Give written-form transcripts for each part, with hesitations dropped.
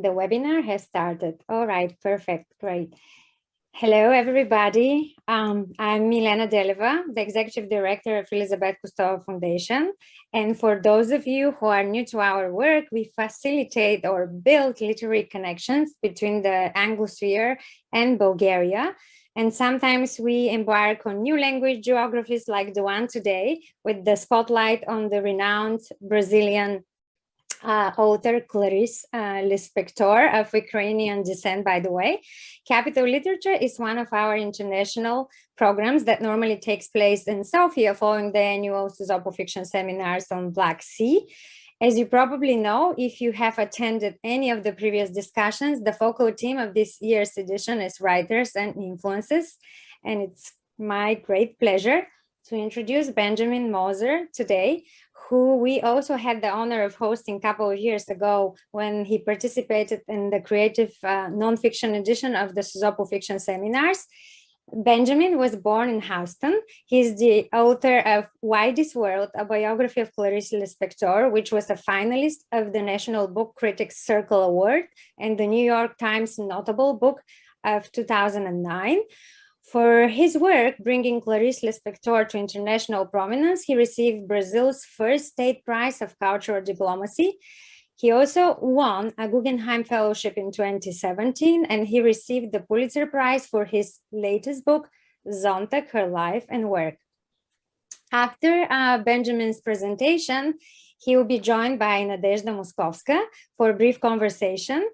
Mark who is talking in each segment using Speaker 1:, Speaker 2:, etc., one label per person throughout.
Speaker 1: The webinar has started. All right, perfect, great. Hello, everybody. I'm Milena Deleva, the Executive Director of Elizabeth Cousteau Foundation. And for those of you who are new to our work, we facilitate or build literary connections between the Anglosphere and Bulgaria. And sometimes we embark on new language geographies like the one today, with the spotlight on the renowned Brazilian author Clarice Lispector, of Ukrainian descent, by the way. Capital Literature is one of our international programs that normally takes place in Sofia following the annual Sozopol Fiction Seminars on Black Sea. As you probably know, if you have attended any of the previous discussions, the focal theme of this year's edition is writers and influences. And it's my great pleasure to introduce Benjamin Moser today, who we also had the honor of hosting a couple of years ago when he participated in the creative nonfiction edition of the Sozopol Fiction Seminars. Benjamin was born in Houston. He's the author of Why This World, a biography of Clarice Lispector, which was a finalist of the National Book Critics Circle Award and the New York Times Notable Book of 2009. For his work bringing Clarice Lispector to international prominence, he received Brazil's first state prize of cultural diplomacy. He also won a Guggenheim Fellowship in 2017, and he received the Pulitzer Prize for his latest book, Zonta, Her Life and Work. After Benjamin's presentation, he will be joined by Nadezhda Moskovska for a brief conversation.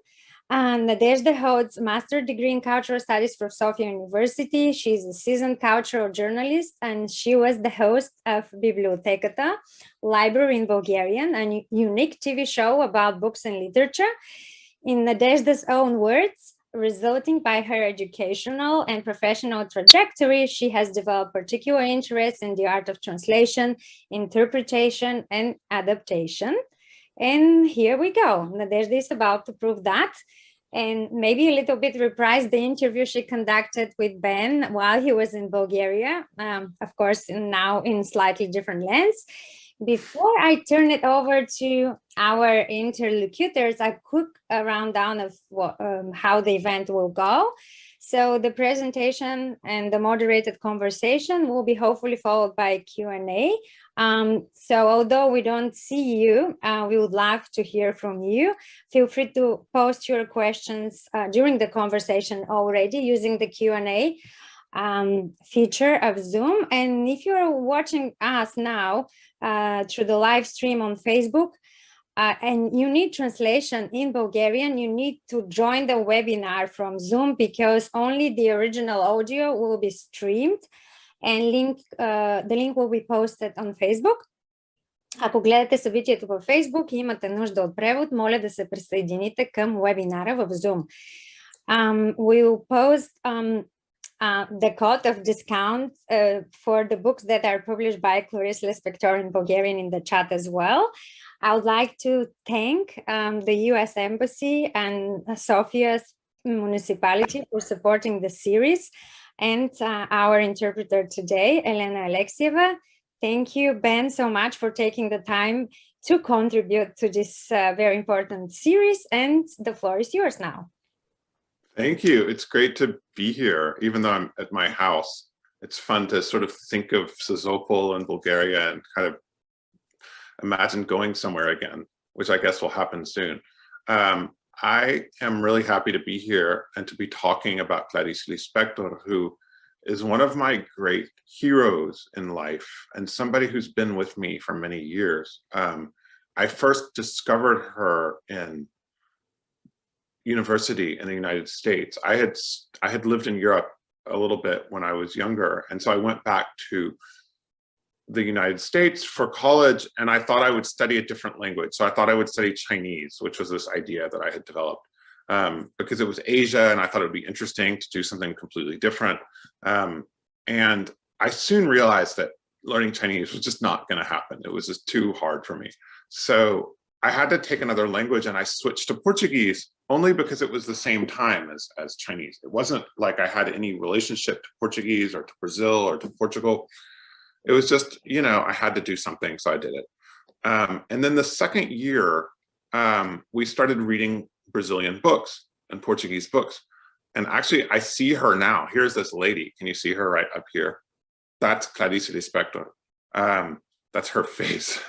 Speaker 1: Nadezhda holds a master's degree in cultural studies from Sofia University. She's a seasoned cultural journalist, and she was the host of Bibliotecata, Library in Bulgarian, a unique TV show about books and literature. In Nadezhda's own words, resulting by her educational and professional trajectory, she has developed particular interest in the art of translation, interpretation, and adaptation. And here we go. Nadezhda is about to prove that, and maybe a little bit reprise the interview she conducted with Ben while he was in Bulgaria, of course, now in slightly different lens. Before I turn it over to our interlocutors, a quick rundown of how the event will go. So the presentation and the moderated conversation will be hopefully followed by Q&A. So although we don't see you, we would love to hear from you. Feel free to post your questions during the conversation already using the Q&A feature of Zoom. And if you're watching us now through the live stream on Facebook, and you need translation in Bulgarian, you need to join the webinar from Zoom, because only the original audio will be streamed, and the link will be posted on Facebook. Ако гледате събитието във Facebook и имате нужда от превод, моля да се присъедините към вебинара в Zoom. We will post the code of discount for the books that are published by Clarice Lispector in Bulgarian in the chat as well. I would like to thank the US Embassy and Sofia's municipality for supporting the series, and our interpreter today, Elena Alexieva. Thank you, Ben, so much for taking the time to contribute to this very important series, and the floor is yours now.
Speaker 2: Thank you. It's great to be here, even though I'm at my house. It's fun to sort of think of Sozopol and Bulgaria and kind of imagine going somewhere again, which I guess will happen soon. I am really happy to be here and to be talking about Clarice Lispector, who is one of my great heroes in life and somebody who's been with me for many years. I first discovered her in university in the United States. I had lived in Europe a little bit when I was younger, and so I went back to the United States for college, and I thought I would study a different language. So I thought I would study Chinese, which was this idea that I had developed because it was Asia, and I thought it would be interesting to do something completely different. And I soon realized that learning Chinese was just not going to happen. It was just too hard for me. So I had to take another language, and I switched to Portuguese only because it was the same time as Chinese. It wasn't like I had any relationship to Portuguese or to Brazil or to Portugal. It was just, you know, I had to do something, so I did it. And then the second year, we started reading Brazilian books and Portuguese books. And actually, I see her now. Here's this lady. Can you see her right up here? That's Clarice Lispector. That's her face.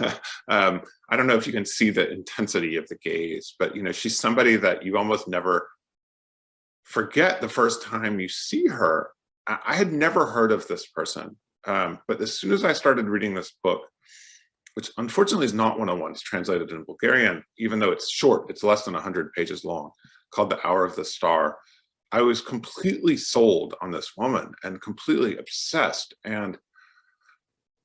Speaker 2: I don't know if you can see the intensity of the gaze, but she's somebody that you almost never forget the first time you see her. I had never heard of this person, but as soon as I started reading this book, which unfortunately is not one of ones translated in Bulgarian, even though it's short, it's less than 100 pages long, called The Hour of the Star, I was completely sold on this woman and completely obsessed. And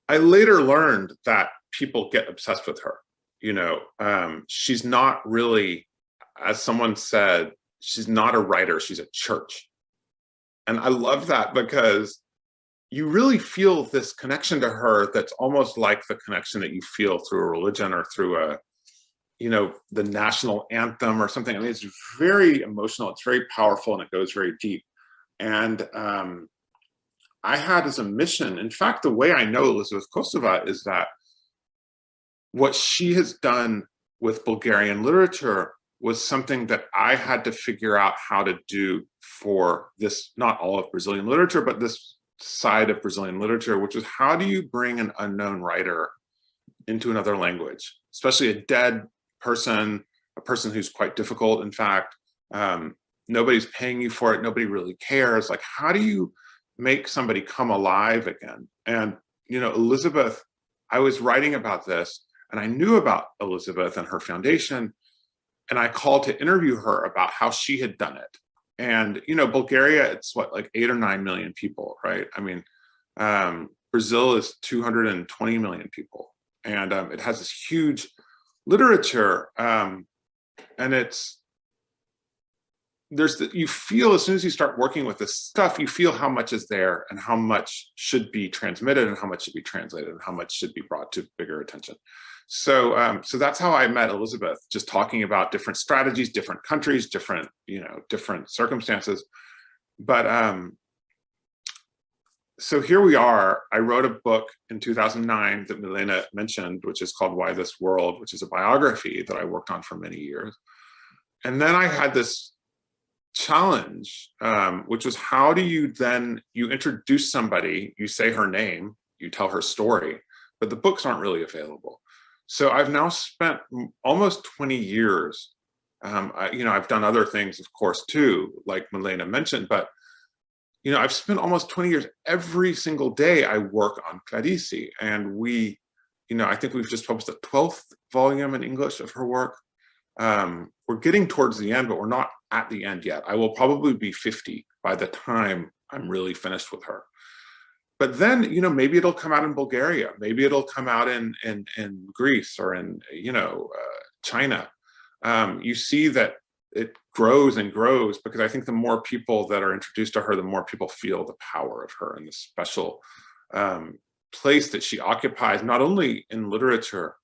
Speaker 2: I later learned that people get obsessed with her. She's not really, as someone said, she's not a writer, she's a church. And I love that because you really feel this connection to her that's almost like the connection that you feel through a religion or through the national anthem or something. I mean, it's very emotional, it's very powerful, and it goes very deep. And I had as a mission, in fact, the way I know Elizabeth Kostova is that what she has done with Bulgarian literature was something that I had to figure out how to do for this, not all of Brazilian literature, but this side of Brazilian literature, which is how do you bring an unknown writer into another language, especially a dead person, a person who's quite difficult, in fact. Nobody's paying you for it, nobody really cares. Like, how do you make somebody come alive again? And Elizabeth, I was writing about this, and I knew about Elizabeth and her foundation, and I called to interview her about how she had done it. And Bulgaria, it's what, like 8 or 9 million people, right? I mean, Brazil is 220 million people, and it has this huge literature, and you feel, as soon as you start working with this stuff, you feel how much is there and how much should be transmitted and how much should be translated and how much should be brought to bigger attention. So that's how I met Elizabeth, just talking about different strategies, different countries, different circumstances. But so here we are. I wrote a book in 2009 that Milena mentioned, which is called Why This World, which is a biography that I worked on for many years. And then I had this challenge, which was, how do you introduce somebody, you say her name, you tell her story, but the books aren't really available. So I've now spent almost 20 years. I've done other things, of course, too, like Milena mentioned, but I've spent almost 20 years. Every single day I work on Clarice, and I think we've just published the 12th volume in English of her work. We're getting towards the end, but we're not at the end yet. I will probably be 50 by the time I'm really finished with her. But then, maybe it'll come out in Bulgaria. Maybe it'll come out in Greece or in, China. You see that it grows and grows, because I think the more people that are introduced to her, the more people feel the power of her and the special place that she occupies, not only in literature,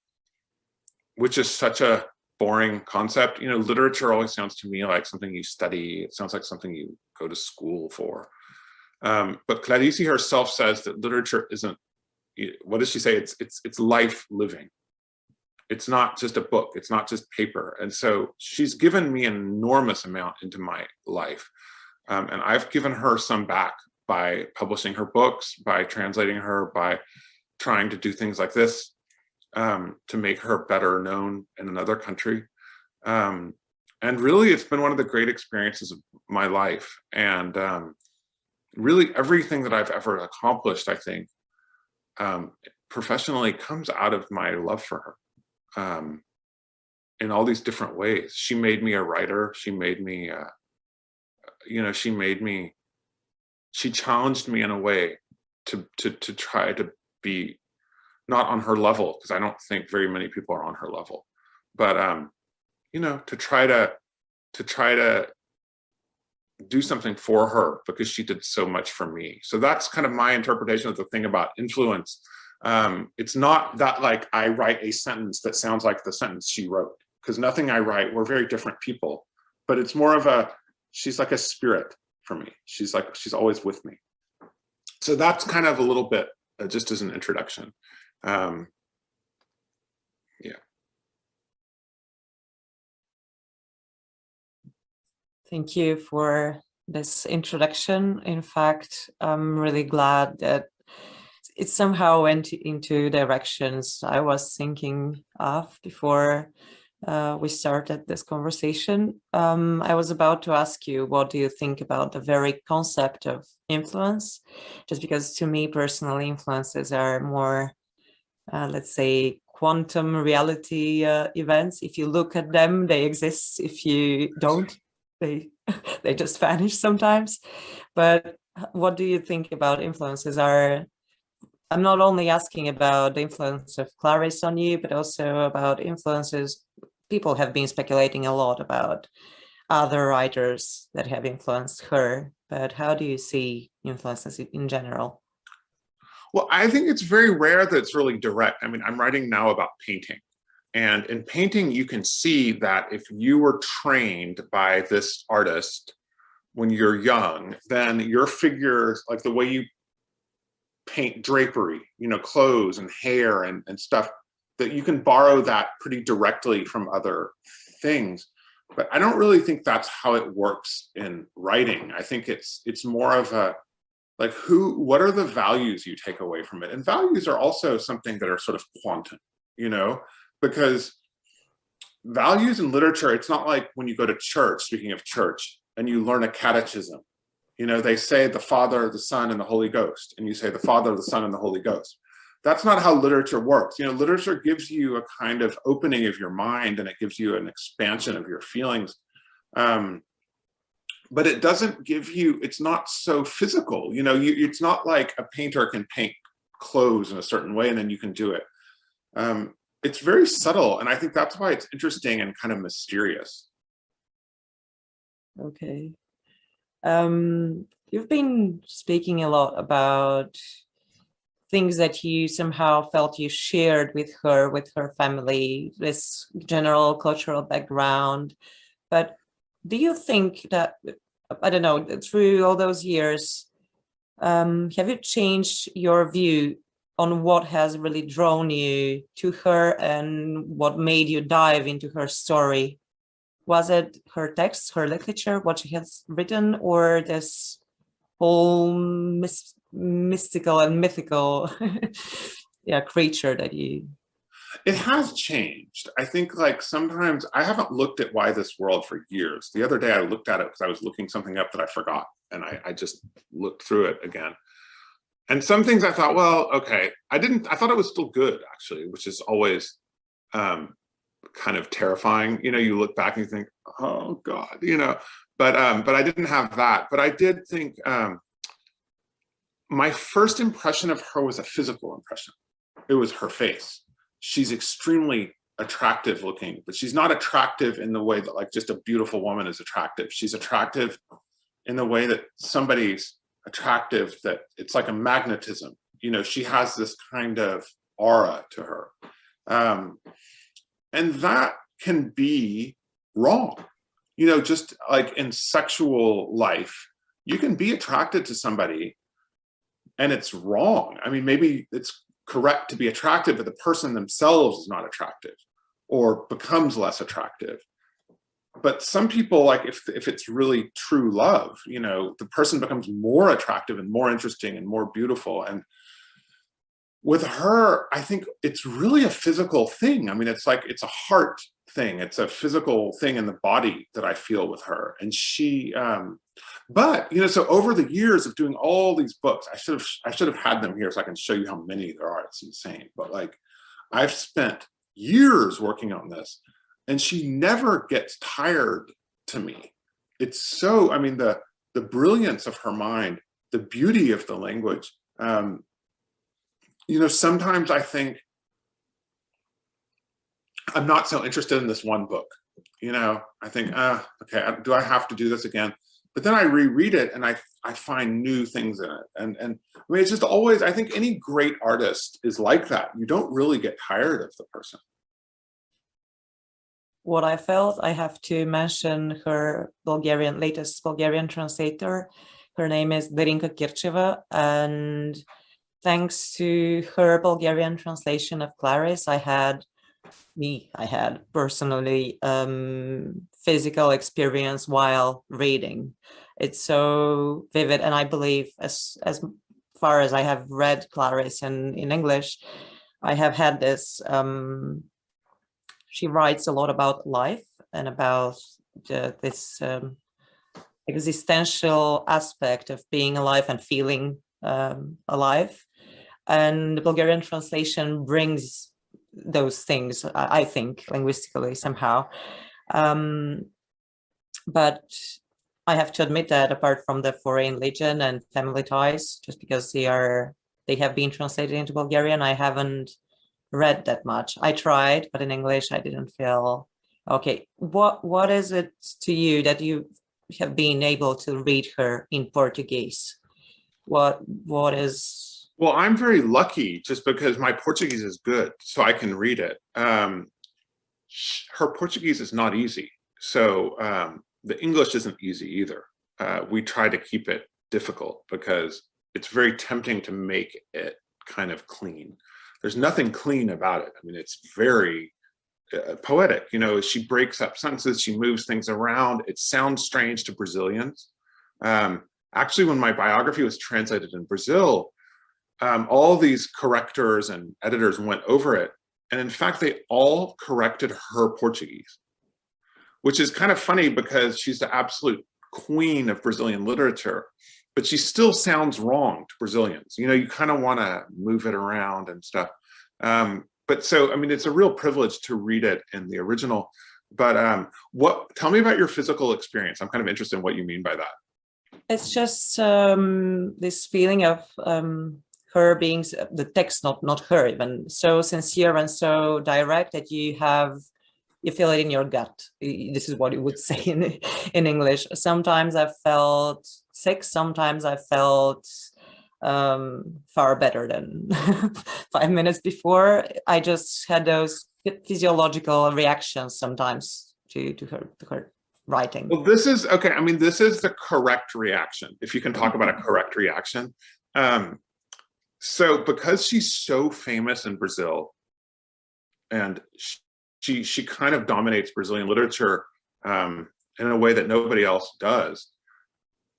Speaker 2: which is such a boring concept. Literature always sounds to me like something you study. It sounds like something you go to school for. But Clarice herself says that literature isn't, what does she say? It's life living. It's not just a book. It's not just paper. And so she's given me an enormous amount into my life. And I've given her some back by publishing her books, by translating her, by trying to do things like this, to make her better known in another country. And really, it's been one of the great experiences of my life. And really, everything that I've ever accomplished, I think, professionally, comes out of my love for her, in all these different ways. She made me a writer. She made me, she challenged me in a way to try to be not on her level, because I don't think very many people are on her level, but to try to do something for her, because she did so much for me. So that's kind of my interpretation of the thing about influence. It's not that like I write a sentence that sounds like the sentence she wrote, because nothing I write, we're very different people, but it's more of she's like a spirit for me. She's always with me. So that's kind of a little bit, just as an introduction. Yeah.
Speaker 3: Thank you for this introduction. In fact, I'm really glad that it somehow went into directions I was thinking of before we started this conversation. I was about to ask you, what do you think about the very concept of influence? Just because to me personally, influences are more, let's say, quantum reality events. If you look at them, they exist. If you don't, they they just vanish sometimes. But what do you think about influences? I'm not only asking about the influence of Clarice on you, but also about influences. People have been speculating a lot about other writers that have influenced her, but how do you see influences in general?
Speaker 2: Well, I think it's very rare that it's really direct. I mean, I'm writing now about painting. And in painting, you can see that if you were trained by this artist when you're young, then your figures, like the way you paint drapery, you know, clothes and hair and stuff, that you can borrow that pretty directly from other things. But I don't really think that's how it works in writing. I think it's more of a, like, what are the values you take away from it? And values are also something that are sort of quantum, you know, because values in literature, it's not like when you go to church, speaking of church, and you learn a catechism. You know, they say the Father, the Son, and the Holy Ghost, and you say the Father, the Son, and the Holy Ghost. That's not how literature works. You know, literature gives you a kind of opening of your mind, and it gives you an expansion of your feelings. But it doesn't give you, it's not so physical. You know, it's not like a painter can paint clothes in a certain way and then you can do it. It's very subtle, and I think that's why it's interesting and kind of mysterious.
Speaker 3: Okay. You've been speaking a lot about things that you somehow felt you shared with her family, this general cultural background. But do you think that, I don't know, through all those years, have you changed your view on what has really drawn you to her and what made you dive into her story? Was it her text, her literature, what she has written, or this whole mystical and mythical creature that you...
Speaker 2: It has changed. I think, like, sometimes I haven't looked at Why This World for years. The other day I looked at it because I was looking something up that I forgot, and I just looked through it again. And some things I thought, well, okay, I thought it was still good, actually, which is always kind of terrifying. You know, you look back and you think, oh God, you know, but I didn't have that. But I did think my first impression of her was a physical impression. It was her face. She's extremely attractive looking, but she's not attractive in the way that, like, just a beautiful woman is attractive. She's attractive in the way that somebody's attractive, that it's like a magnetism. You know, she has this kind of aura to her. And that can be wrong. You know, just like in sexual life, you can be attracted to somebody and it's wrong. I mean, maybe it's correct to be attractive, but the person themselves is not attractive or becomes less attractive. But some people, like, if it's really true love, you know, the person becomes more attractive and more interesting and more beautiful. And with her, I think it's really a physical thing. I mean, it's like, it's a heart thing. It's a physical thing in the body that I feel with her. And she, but, you know, so over the years of doing all these books, I should have had them here so I can show you how many there are. It's insane. But, like, I've spent years working on this, and she never gets tired to me. It's so, I mean, the brilliance of her mind, the beauty of the language. You know, sometimes I think I'm not so interested in this one book. You know, I think, okay, do I have to do this again? But then I reread it and I find new things in it. And I mean, it's just always, I think any great artist is like that. You don't really get tired of the person.
Speaker 3: What I felt, I have to mention her latest Bulgarian translator. Her name is Darinka Kircheva, and thanks to her Bulgarian translation of Clarice, I had I had personally physical experience while reading. It's so vivid, and I believe as far as I have read Clarice in English, I have had this. She writes a lot about life and about this existential aspect of being alive and feeling alive. And the Bulgarian translation brings those things, I think, linguistically somehow. But I have to admit that apart from the Foreign Legion and Family Ties, just because they have been translated into Bulgarian, I haven't read that much. I tried, but in English I didn't feel okay. What is it to you that you have been able to read her in Portuguese? What is...
Speaker 2: Well, I'm very lucky just because my Portuguese is good, so I can read it. Her Portuguese is not easy, so the English isn't easy either. We try to keep it difficult because it's very tempting to make it kind of clean. There's nothing clean about it. I mean, it's very poetic. You know, she breaks up sentences, she moves things around. It sounds strange to Brazilians. Actually, when my biography was translated in Brazil, all these correctors and editors went over it. And in fact, they all corrected her Portuguese, which is kind of funny because she's the absolute queen of Brazilian literature, but she still sounds wrong to Brazilians. You know, you kind of want to move it around and stuff. But so, I mean, it's a real privilege to read it in the original. But tell me about your physical experience. I'm kind of interested in what you mean by that.
Speaker 3: It's just this feeling of her being, the text, not her, even so sincere and so direct that you feel it in your gut. This is what you would say in English. Sometimes I felt sick, sometimes I felt far better than 5 minutes before. I just had those physiological reactions sometimes to her writing.
Speaker 2: Well, this is okay. I mean, this is the correct reaction, if you can talk about a correct reaction. So because she's so famous in Brazil, and she kind of dominates Brazilian literature in a way that nobody else does.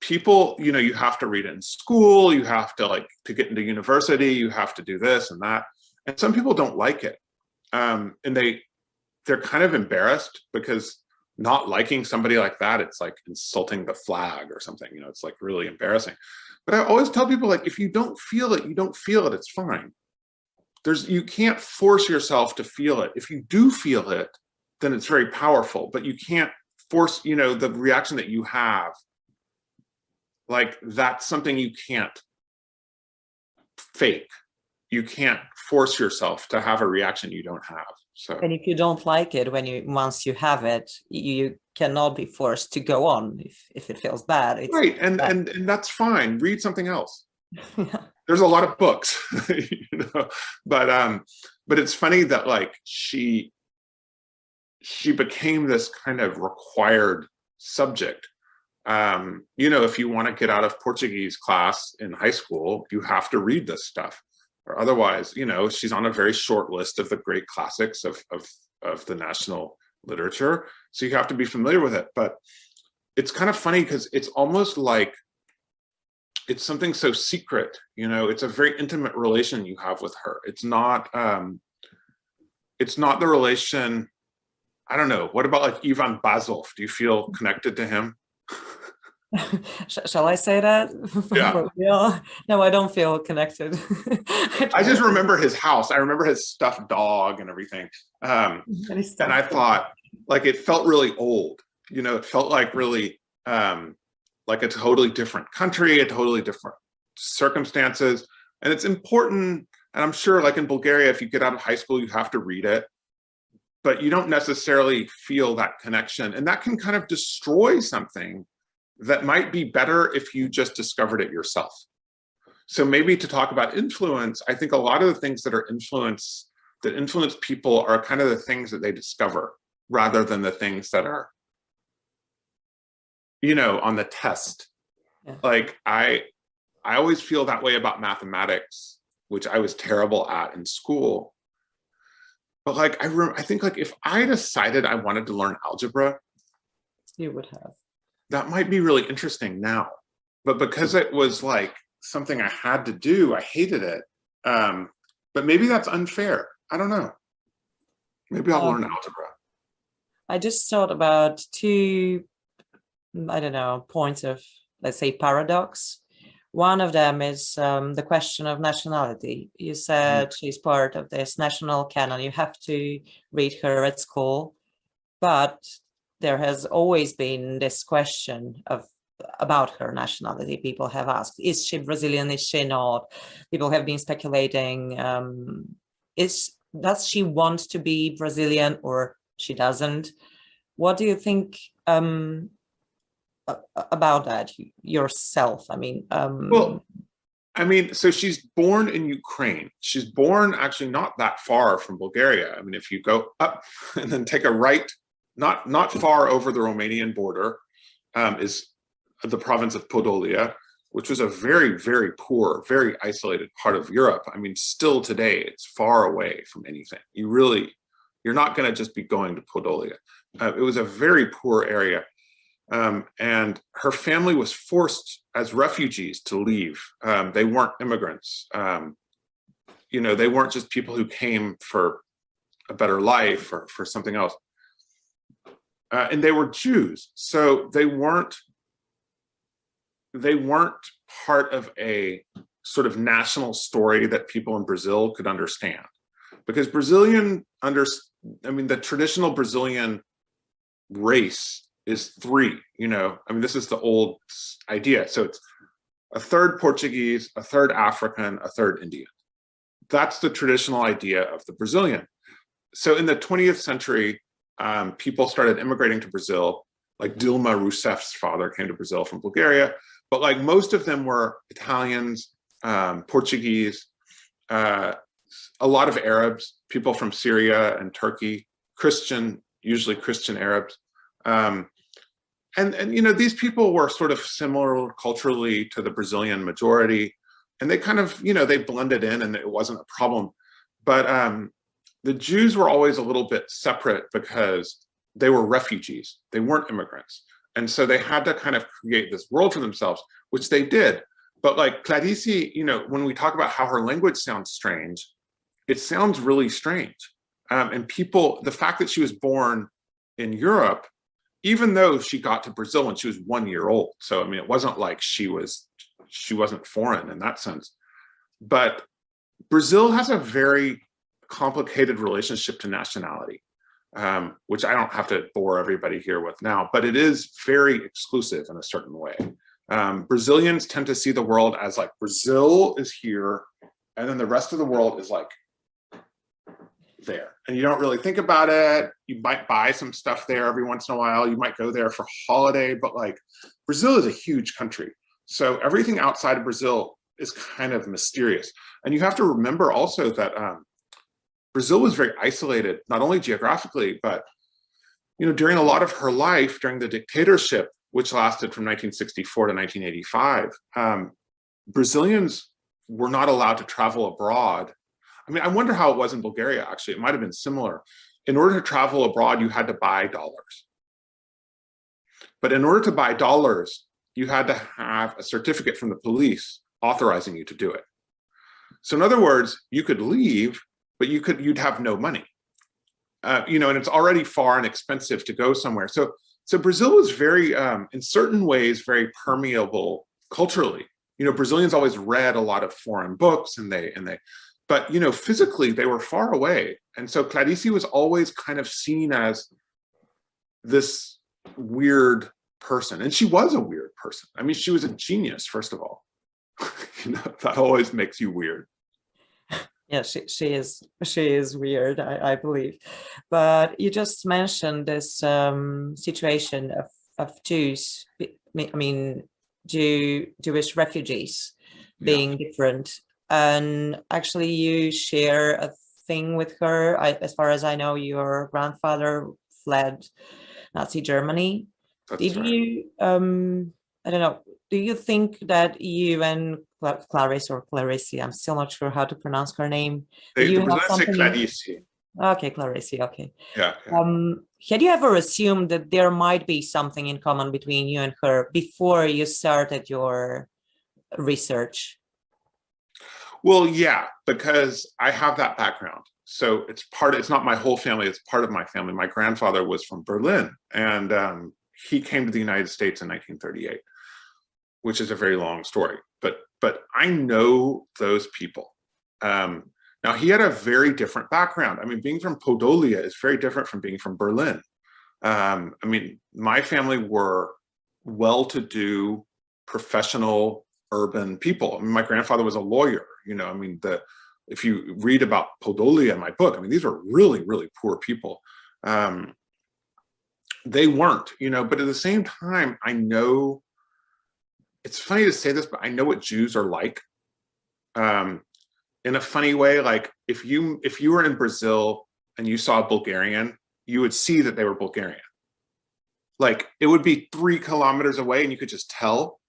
Speaker 2: People, you know, you have to read it in school, you have to to get into university, you have to do this and that. And some people don't like it. And they're kind of embarrassed because not liking somebody like that, it's like insulting the flag or something, you know, it's like really embarrassing. But I always tell people, like, if you don't feel it, you don't feel it, it's fine. You can't force yourself to feel it. If you do feel it, then it's very powerful, but you can't force, you know, the reaction that you have, like, that's something you can't fake. You can't force yourself to have a reaction you don't have. So,
Speaker 3: and if you don't like it, once you have it, you cannot be forced to go on if it feels bad. It's
Speaker 2: right, and that's fine. Read something else. Yeah. There's a lot of books, you know, but it's funny that like she became this kind of required subject. You know, if you want to get out of Portuguese class in high school, you have to read this stuff, or otherwise, you know, she's on a very short list of the great classics of the national literature. So you have to be familiar with it. But it's kind of funny because it's almost like it's something so secret, you know, it's a very intimate relation you have with her. It's not the relation, I don't know, what about like Ivan Bazov? Do you feel connected to him?
Speaker 3: Shall I say that?
Speaker 2: Yeah.
Speaker 3: No, I don't feel connected.
Speaker 2: I just remember his house. I remember his stuffed dog and everything. And I thought, like, it felt really old, you know, it felt like really, like a totally different country, a totally different circumstances. And it's important, and I'm sure like in Bulgaria, if you get out of high school, you have to read it, but you don't necessarily feel that connection. And that can kind of destroy something that might be better if you just discovered it yourself. So maybe to talk about influence, I think a lot of the things that influence people are kind of the things that they discover rather than the things that are, you know, on the test. Yeah. Like I always feel that way about mathematics, which I was terrible at in school. But like, I think like if I decided I wanted to learn algebra,
Speaker 3: You would have.
Speaker 2: that might be really interesting now. But because it was like something I had to do, I hated it. But maybe that's unfair. I don't know. Maybe I'll learn algebra.
Speaker 3: I just thought about two, I don't know, points of, let's say, paradox. One of them is the question of nationality. You said she's part of this national canon. You have to read her at school, but there has always been this question about her nationality. People have asked, is she Brazilian? Is she not? People have been speculating, does she want to be Brazilian or she doesn't? What do you think about that yourself? I mean,
Speaker 2: well, I mean, so she's born in Ukraine. She's born actually not that far from Bulgaria. I mean, if you go up and then take a right, not far over the Romanian border, is the province of Podolia, which was a very, very poor, very isolated part of Europe. I mean, still today, it's far away from anything. You're not going to just be going to Podolia. It was a very poor area. And her family was forced as refugees to leave. They weren't immigrants. You know, they weren't just people who came for a better life or for something else. And they were Jews, so they weren't part of a sort of national story that people in Brazil could understand. Because the traditional Brazilian race is three, you know, I mean, this is the old idea. So it's a third Portuguese, a third African, a third Indian. That's the traditional idea of the Brazilian. So in the 20th century, people started immigrating to Brazil, like Dilma Rousseff's father came to Brazil from Bulgaria, but like most of them were Italians, Portuguese, a lot of Arabs, people from Syria and Turkey, usually Christian Arabs. And you know, these people were sort of similar culturally to the Brazilian majority, and they kind of, you know, they blended in and it wasn't a problem. But the Jews were always a little bit separate because they were refugees. They weren't immigrants. And so they had to kind of create this world for themselves, which they did. But like Clarice, you know, when we talk about how her language sounds strange, it sounds really strange. And the fact that she was born in Europe, even though she got to Brazil when she was 1 year old. So, I mean, it wasn't like she wasn't foreign in that sense. But Brazil has a very complicated relationship to nationality, which I don't have to bore everybody here with now, but it is very exclusive in a certain way. Brazilians tend to see the world as like, Brazil is here, and then the rest of the world is like there. And you don't really think about it. You might buy some stuff there every once in a while. You might go there for holiday, but like Brazil is a huge country. So everything outside of Brazil is kind of mysterious. And you have to remember also that Brazil was very isolated, not only geographically, but you know, during a lot of her life, during the dictatorship, which lasted from 1964 to 1985, Brazilians were not allowed to travel abroad. I mean, I wonder how it was in Bulgaria, actually. It might have been similar. In order to travel abroad, you had to buy dollars. But in order to buy dollars, you had to have a certificate from the police authorizing you to do it. So in other words, you could leave, but you'd have no money. You know, and it's already far and expensive to go somewhere. So Brazil was very, in certain ways, very permeable culturally. You know, Brazilians always read a lot of foreign books, but you know, physically they were far away. And so Clarice was always kind of seen as this weird person. And she was a weird person. I mean, she was a genius, first of all. You know, that always makes you weird.
Speaker 3: Yeah, she is weird, I believe. But you just mentioned this situation of Jews, I mean, Jewish refugees being different. And actually you share a thing with her. As far as I know, your grandfather fled Nazi Germany.
Speaker 2: That's right.
Speaker 3: You, I don't know, do you think that you and Clarice or Clarice, I'm still not sure how to pronounce her name.
Speaker 2: They say Clarice.
Speaker 3: Okay, Clarice, okay.
Speaker 2: Yeah.
Speaker 3: Had you ever assumed that there might be something in common between you and her before you started your research?
Speaker 2: Well, yeah, because I have that background. So it's not my whole family, it's part of my family. My grandfather was from Berlin, and he came to the United States in 1938, which is a very long story. But I know those people. Now, he had a very different background. I mean, being from Podolia is very different from being from Berlin. I mean, my family were well-to-do, professional, urban people. I mean, my grandfather was a lawyer. I mean, if you read about Podolia in my book, I mean, these are really, really poor people. They weren't, but at the same time, I know, it's funny to say this, but I know what Jews are like. In a funny way, like if you were in Brazil and you saw a Bulgarian, you would see that they were Bulgarian. Like it would be 3 kilometers away and you could just tell.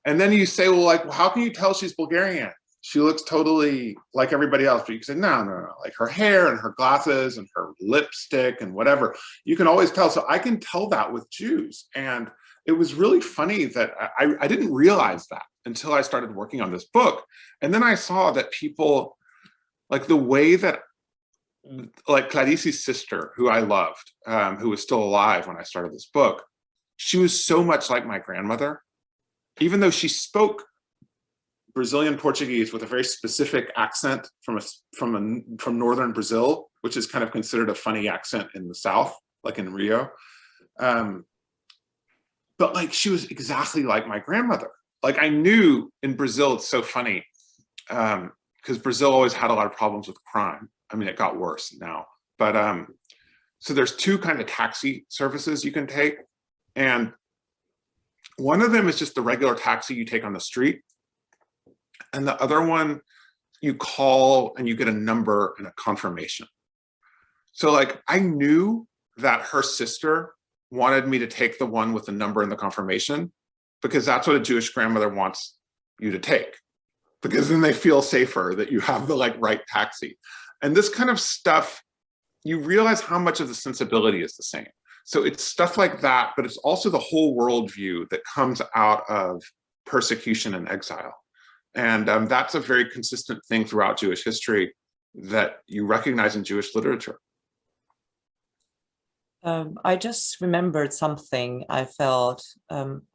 Speaker 2: And then you say, well, like, how can you tell she's Bulgarian? She looks totally like everybody else. But you can say, no. Like her hair and her glasses and her lipstick and whatever. You can always tell. So I can tell that with Jews. And it was really funny that I didn't realize that until I started working on this book. And then I saw that people, like the way that, like Clarice's sister, who I loved, who was still alive when I started this book, she was so much like my grandmother, even though she spoke Brazilian Portuguese with a very specific accent from northern Brazil, which is kind of considered a funny accent in the South, like in Rio. But like she was exactly like my grandmother. Like I knew in Brazil, it's so funny, because Brazil always had a lot of problems with crime. I mean, it got worse now. But so there's 2 kind of taxi services you can take. And one of them is just the regular taxi you take on the street. And the other one, you call and you get a number and a confirmation. So like I knew that her sister wanted me to take the one with the number and the confirmation, because that's what a Jewish grandmother wants you to take, because then they feel safer that you have the like right taxi. And this kind of stuff, you realize how much of the sensibility is the same. So it's stuff like that, but it's also the whole worldview that comes out of persecution and exile. And that's a very consistent thing throughout Jewish history that you recognize in Jewish literature.
Speaker 3: I just remembered something. I felt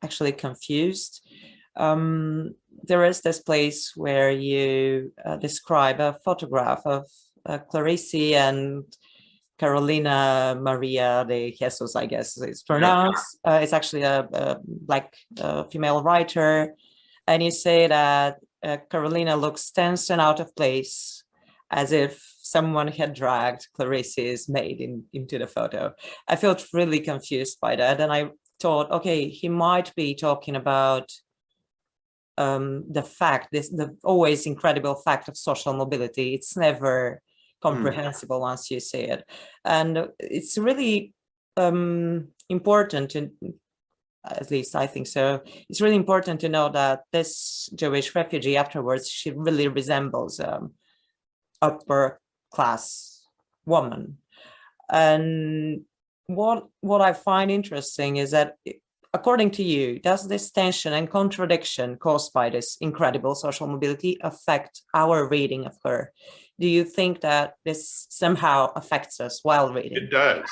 Speaker 3: actually confused. There is this place where you describe a photograph of Clarice and Carolina Maria de Jesus, I guess it's pronounced. It's actually a Black female writer. And you say that Carolina looks tense and out of place, as if someone had dragged Clarice's maid into the photo. I felt really confused by that. And I thought, okay, he might be talking about the always incredible fact of social mobility. It's never comprehensible once you say it. And it's really important to, at least I think so, it's really important to know that this Jewish refugee afterwards, she really resembles upper class woman. And what I find interesting is that, according to you, does this tension and contradiction caused by this incredible social mobility affect our reading of her? Do you think that this somehow affects us while reading?
Speaker 2: It does.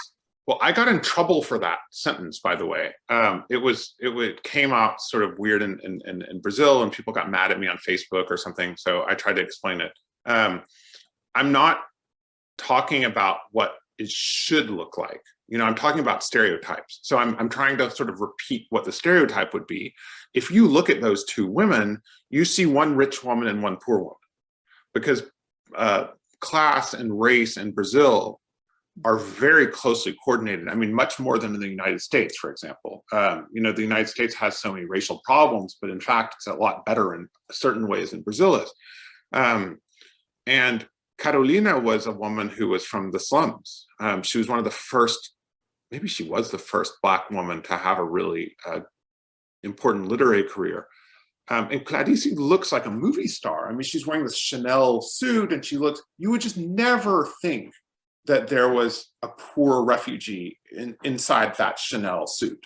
Speaker 2: Well, I got in trouble for that sentence, by the way. It came out sort of weird in Brazil, and people got mad at me on Facebook or something. So I tried to explain it. I'm not talking about what it should look like. I'm talking about stereotypes. So I'm trying to sort of repeat what the stereotype would be. If you look at those 2 women, you see one rich woman and one poor woman, because class and race in Brazil are very closely coordinated. I mean, much more than in the United States, for example. The United States has so many racial problems, but in fact, it's a lot better in certain ways than Brazil is. And Carolina was a woman who was from the slums. She was one of the first, maybe she was the first Black woman to have a really important literary career. And Clarice looks like a movie star. I mean, she's wearing this Chanel suit and you would just never think that there was a poor refugee inside that Chanel suit.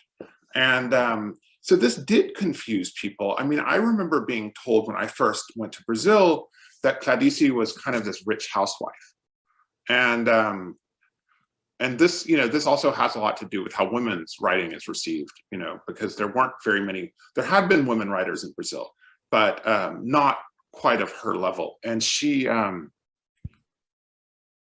Speaker 2: And so this did confuse people. I mean, I remember being told when I first went to Brazil that Clarice was kind of this rich housewife. And this, this also has a lot to do with how women's writing is received, because there weren't very many, there had been women writers in Brazil, but not quite of her level. And she,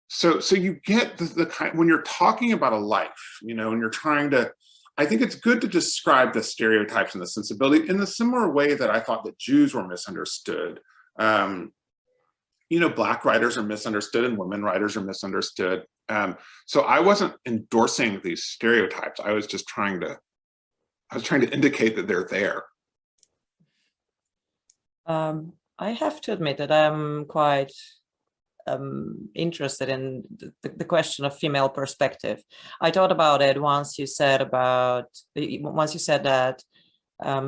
Speaker 2: so you get the kind, when you're talking about a life, and you're trying to, I think it's good to describe the stereotypes and the sensibility in the similar way that I thought that Jews were misunderstood. Black writers are misunderstood and women writers are misunderstood. So I wasn't endorsing these stereotypes. I was just trying to indicate that they're there.
Speaker 3: I have to admit that I'm quite interested in the question of female perspective. I thought about it once you said that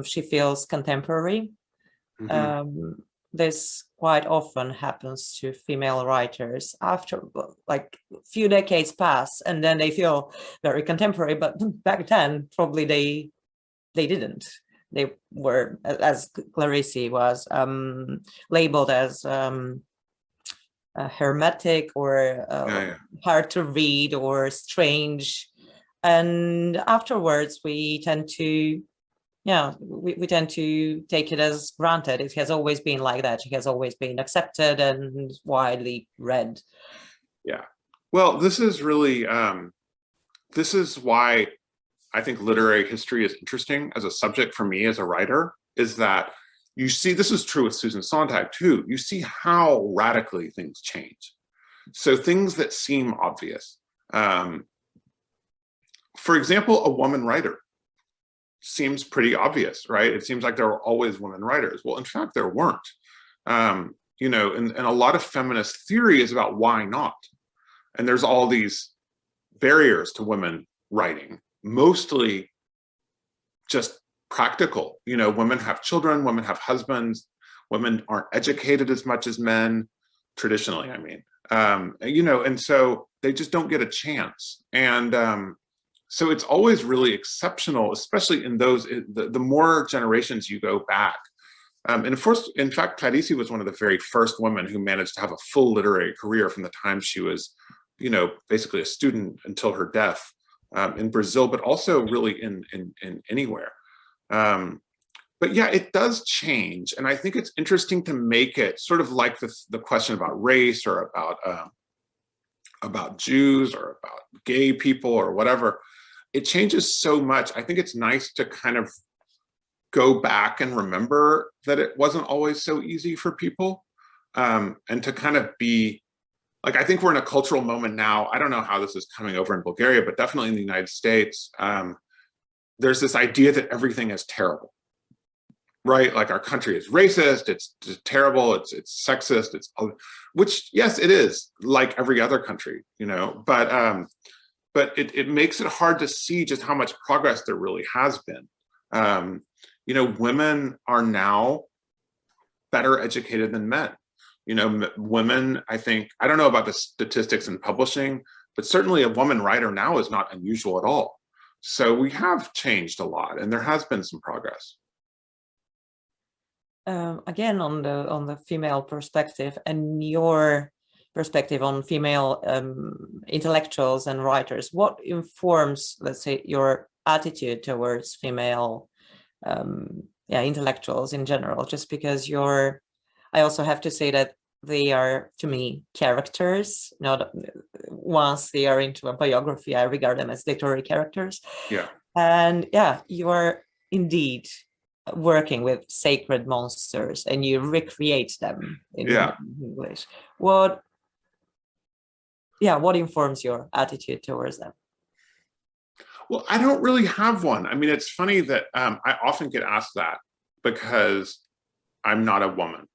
Speaker 3: she feels contemporary. Mm-hmm. This quite often happens to female writers after like a few decades pass and then they feel very contemporary, but back then probably they didn't. They were, as Clarice was, labeled as hermetic or hard to read or strange. And afterwards we tend to we tend to take it as granted. It has always been like that. It has always been accepted and widely read.
Speaker 2: Yeah. Well, this is really, this is why I think literary history is interesting as a subject for me as a writer, is that you see, this is true with Susan Sontag too, you see how radically things change. So things that seem obvious. For example, a woman writer seems pretty obvious, right? It seems like there were always women writers. Well, in fact, there weren't. And a lot of feminist theory is about why not. And there's all these barriers to women writing, mostly just practical. Women have children, women have husbands, women aren't educated as much as men, traditionally, I mean. And so they just don't get a chance. And so it's always really exceptional, especially in those, the more generations you go back. And of course, in fact, Clarice was one of the very first women who managed to have a full literary career from the time she was, basically a student until her death in Brazil, but also really in anywhere. But yeah, it does change. And I think it's interesting to make it sort of like the question about race or about Jews or about gay people or whatever. It changes so much. I think it's nice to kind of go back and remember that it wasn't always so easy for people, and to kind of be like, I think we're in a cultural moment now. I don't know how this is coming over in Bulgaria, but definitely in the United States, there's this idea that everything is terrible, right? Like our country is racist, it's terrible, it's sexist, which yes, it is, like every other country, but it makes it hard to see just how much progress there really has been. Women are now better educated than men. Women, I think, I don't know about the statistics in publishing, but certainly a woman writer now is not unusual at all. So we have changed a lot and there has been some progress.
Speaker 3: Again, on the female perspective and your perspective on female intellectuals and writers, what informs, let's say, your attitude towards female intellectuals in general? Just because I also have to say that they are, to me, characters. Not once they are into a biography, I regard them as literary characters.
Speaker 2: Yeah.
Speaker 3: And yeah, you are indeed working with sacred monsters and you recreate them in English. What informs your attitude towards them?
Speaker 2: Well, I don't really have one. I mean, it's funny that I often get asked that because I'm not a woman,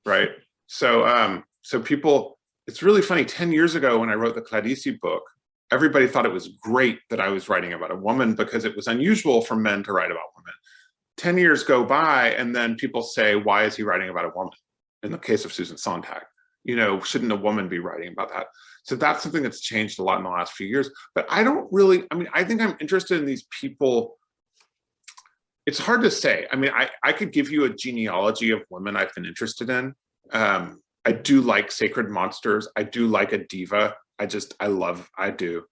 Speaker 2: right? So people, it's really funny, 10 years ago when I wrote the Clarice book, everybody thought it was great that I was writing about a woman because it was unusual for men to write about women. 10 years go by and then people say, why is he writing about a woman? In the case of Susan Sontag, shouldn't a woman be writing about that? So that's something that's changed a lot in the last few years. But I don't really, I mean, I think I'm interested in these people. It's hard to say. I mean, I could give you a genealogy of women I've been interested in. I do like sacred monsters. I do like a diva. I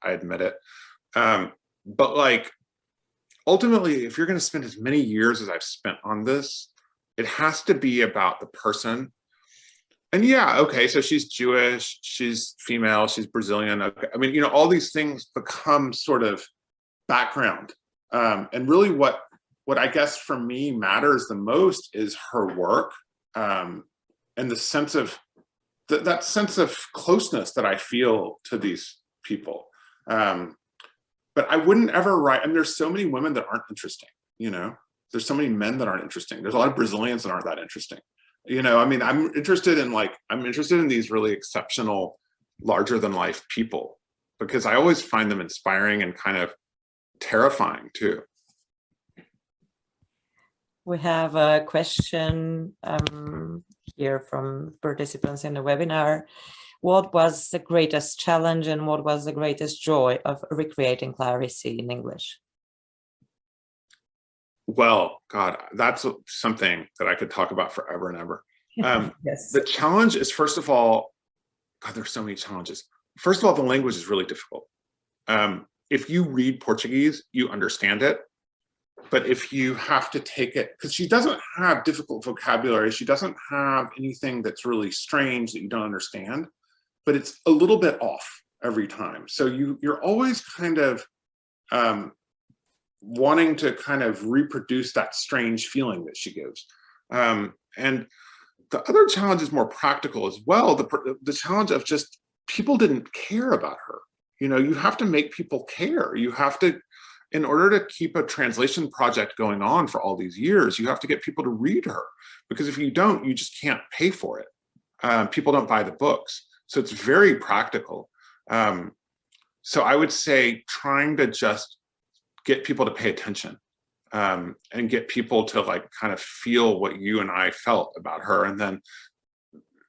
Speaker 2: admit it. But like, ultimately, if you're going to spend as many years as I've spent on this, it has to be about the person. And yeah, okay, so she's Jewish, she's female, she's Brazilian. Okay. I mean, you know, all these things become sort of background. And really what I guess for me matters the most is her work, and the sense of, that sense of closeness that I feel to these people. But I wouldn't ever write, and there's so many women that aren't interesting, you know? There's so many men that aren't interesting. There's a lot of Brazilians that aren't that interesting. You know, I mean, I'm interested in these really exceptional, larger than life people, because I always find them inspiring and kind of terrifying too.
Speaker 3: We have a question here from participants in the webinar. What was the greatest challenge and what was the greatest joy of recreating Clarice in English?
Speaker 2: Well, God, that's something that I could talk about forever and ever.
Speaker 3: Yes.
Speaker 2: The challenge is, first of all, God, there's so many challenges. First of all, the language is really difficult. If you read Portuguese, you understand it. But if you have to take it, because she doesn't have difficult vocabulary, she doesn't have anything that's really strange that you don't understand, but it's a little bit off every time. So you're always kind of wanting to kind of reproduce that strange feeling that she gives. And the other challenge is more practical as well. The challenge of just people didn't care about her. You know, you have to make people care. You have to, in order to keep a translation project going on for all these years, you have to get people to read her, because if you don't, you just can't pay for it. People don't buy the books. So it's very practical. So I would say trying to just get people to pay attention, and get people to like kind of feel what you and I felt about her. And then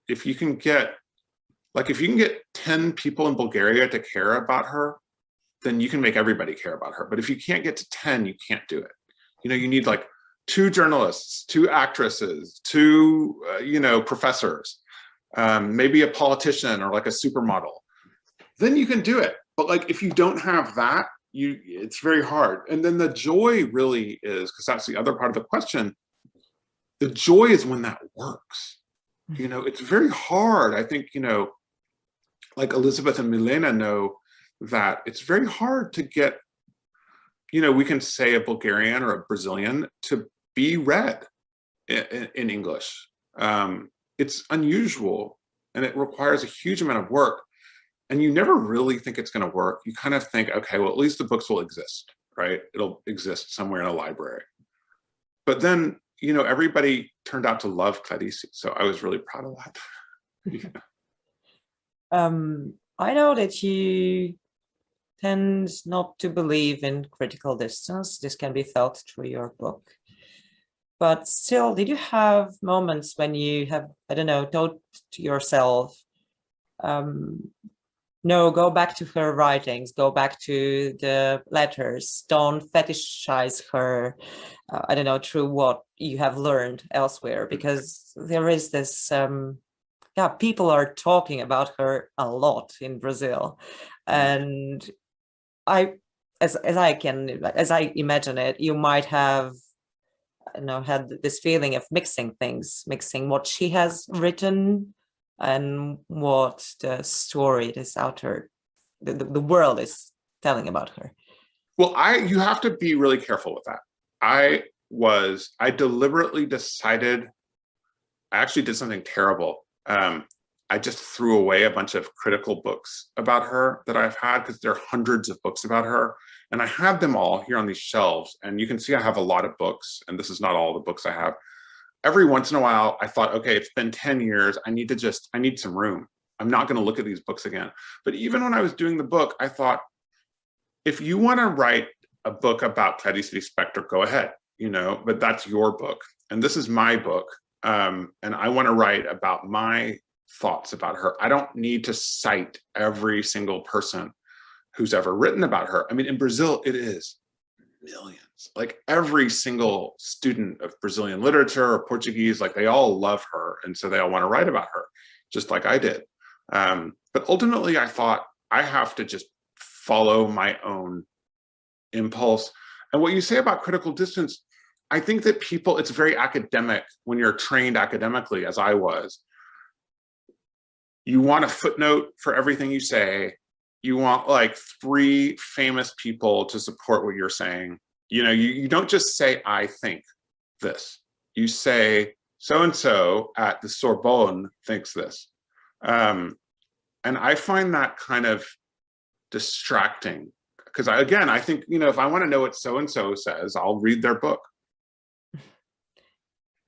Speaker 2: if you can get 10 people in Bulgaria to care about her, then you can make everybody care about her. But if you can't get to 10, you can't do it. You know, you need like 2 journalists, 2 actresses, 2, you know, professors, maybe a politician or like a supermodel. Then you can do it. But like, if you don't have that, it's very hard. And then the joy really is, because that's the other part of the question, the joy is when that works. You know, it's very hard. I think, you know, like Elizabeth and Milena know that it's very hard to get, you know, we can say a Bulgarian or a Brazilian to be read in English. It's unusual and it requires a huge amount of work. And you never really think it's going to work. You kind of think, okay, well, at least the books will exist, right? It'll exist somewhere in a library. But then, you know, everybody turned out to love Clarice. So I was really proud of that.
Speaker 3: Yeah. I know that you tend not to believe in critical distance. This can be felt through your book. But still, did you have moments when you have, I don't know, told to yourself, no, go back to her writings, go back to the letters, don't fetishize her, I don't know, through what you have learned elsewhere, because there is this, yeah, people are talking about her a lot in Brazil. And as I imagine it, you might have, you know, had this feeling of mixing things, mixing what she has written and what the story this author, the world is telling about her.
Speaker 2: Well, you have to be really careful with that. I deliberately decided, I actually did something terrible. I just threw away a bunch of critical books about her that I've had, because there are hundreds of books about her. And I have them all here on these shelves. And you can see I have a lot of books, and this is not all the books I have. Every once in a while, I thought, okay, it's been 10 years. I need some room. I'm not going to look at these books again. But even when I was doing the book, I thought, if you want to write a book about Clarice Lispector, go ahead, you know, but that's your book. And this is my book. And I want to write about my thoughts about her. I don't need to cite every single person who's ever written about her. I mean, in Brazil, it is millions. Like every single student of Brazilian literature or Portuguese, like they all love her. And so they all want to write about her, just like I did. But ultimately, I thought I have to just follow my own impulse. And what you say about critical distance, I think that people, it's very academic when you're trained academically, as I was. You want a footnote for everything you say. You want like 3 famous people to support what you're saying. You know, you don't just say, I think this. You say, so-and-so at the Sorbonne thinks this. And I find that kind of distracting because I think, you know, if I want to know what so-and-so says, I'll read their book.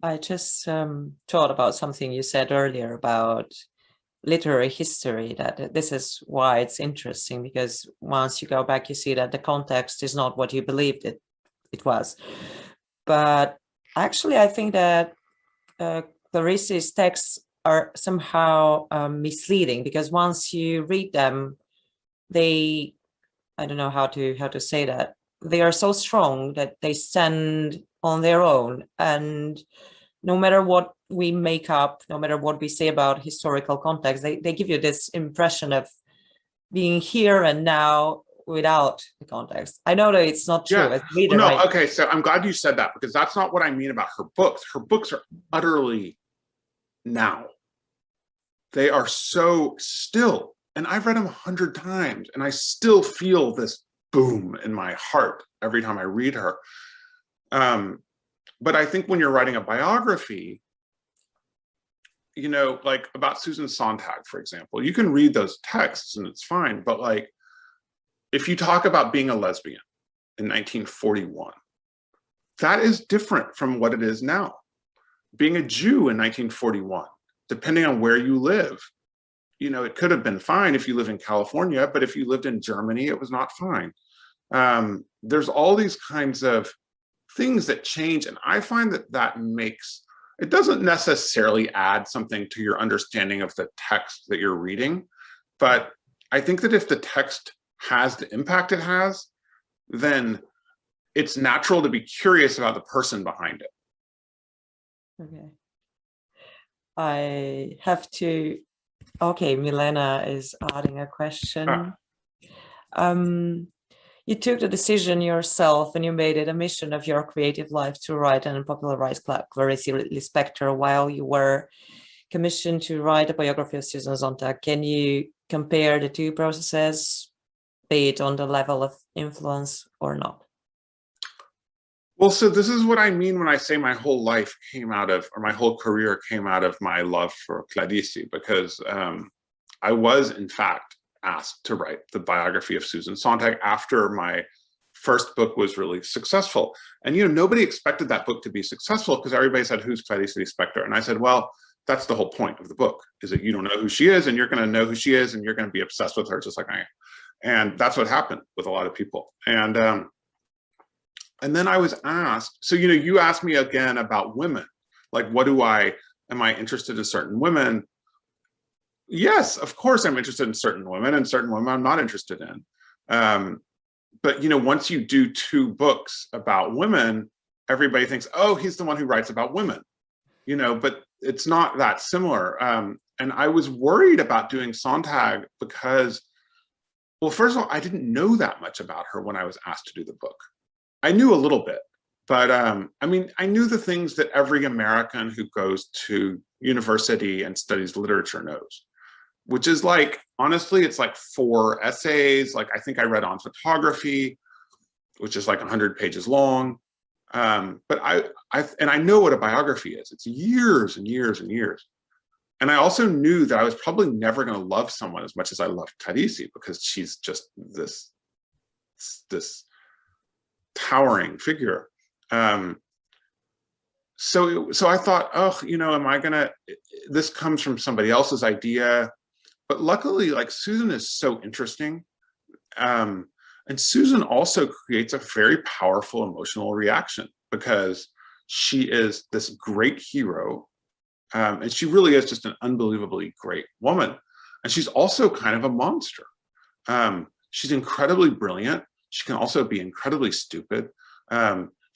Speaker 3: I just thought about something you said earlier about literary history, that this is why it's interesting, because once you go back, you see that the context is not what you believed it was. But actually, I think that Clarice's texts are somehow misleading, because once you read them, they, I don't know how to say that, they are so strong that they stand on their own, and no matter what we make up, no matter what we say about historical context, they give you this impression of being here and now without the context. I know that it's not true.
Speaker 2: Yeah.
Speaker 3: As a reader,
Speaker 2: No, okay, so I'm glad you said that, because that's not what I mean about her books. Her books are utterly now. They are so still, and I've read them 100 times, and I still feel this boom in my heart every time I read her. But I think when you're writing a biography, you know, like about Susan Sontag, for example, you can read those texts and it's fine. But like, if you talk about being a lesbian in 1941, that is different from what it is now. Being a Jew in 1941, depending on where you live, you know, it could have been fine if you live in California, but if you lived in Germany, it was not fine. There's all these kinds of things that change, and I find that that makes, it doesn't necessarily add something to your understanding of the text that you're reading, but I think that if the text has the impact it has, then it's natural to be curious about the person behind it.
Speaker 3: Okay. I have to, okay, Milena is adding a question. You took the decision yourself and you made it a mission of your creative life to write and popularize Clarice Lispector while you were commissioned to write a biography of Susan Sontag. Can you compare the 2 processes, be it on the level of influence or not?
Speaker 2: Well, so this is what I mean when I say my whole life came out of, or my whole career came out of my love for Clarice, because I was, in fact, asked to write the biography of Susan Sontag after my first book was really successful. And, you know, nobody expected that book to be successful because everybody said, who's Clarice Lispector? And I said, well, that's the whole point of the book, is that you don't know who she is and you're going to know who she is and you're going to be obsessed with her just like I am. And that's what happened with a lot of people. And then I was asked, so, you know, you asked me again about women, like, am I interested in certain women? Yes, of course I'm interested in certain women, and certain women I'm not interested in. But, you know, once you do 2 books about women, everybody thinks, oh, he's the one who writes about women, you know, but it's not that similar. And I was worried about doing Sontag because, well, first of all, I didn't know that much about her when I was asked to do the book. I knew a little bit, but I mean, I knew the things that every American who goes to university and studies literature knows, which is like, honestly, it's like 4 essays. Like, I think I read On Photography, which is like 100 pages long. But I know what a biography is. It's years and years and years. And I also knew that I was probably never going to love someone as much as I loved Clarice, because she's just this towering figure. So I thought, oh, you know, this comes from somebody else's idea. But luckily, like, Susan is so interesting. And Susan also creates a very powerful emotional reaction, because she is this great hero And she really is just an unbelievably great woman. And she's also kind of a monster. She's incredibly brilliant. She can also be incredibly stupid.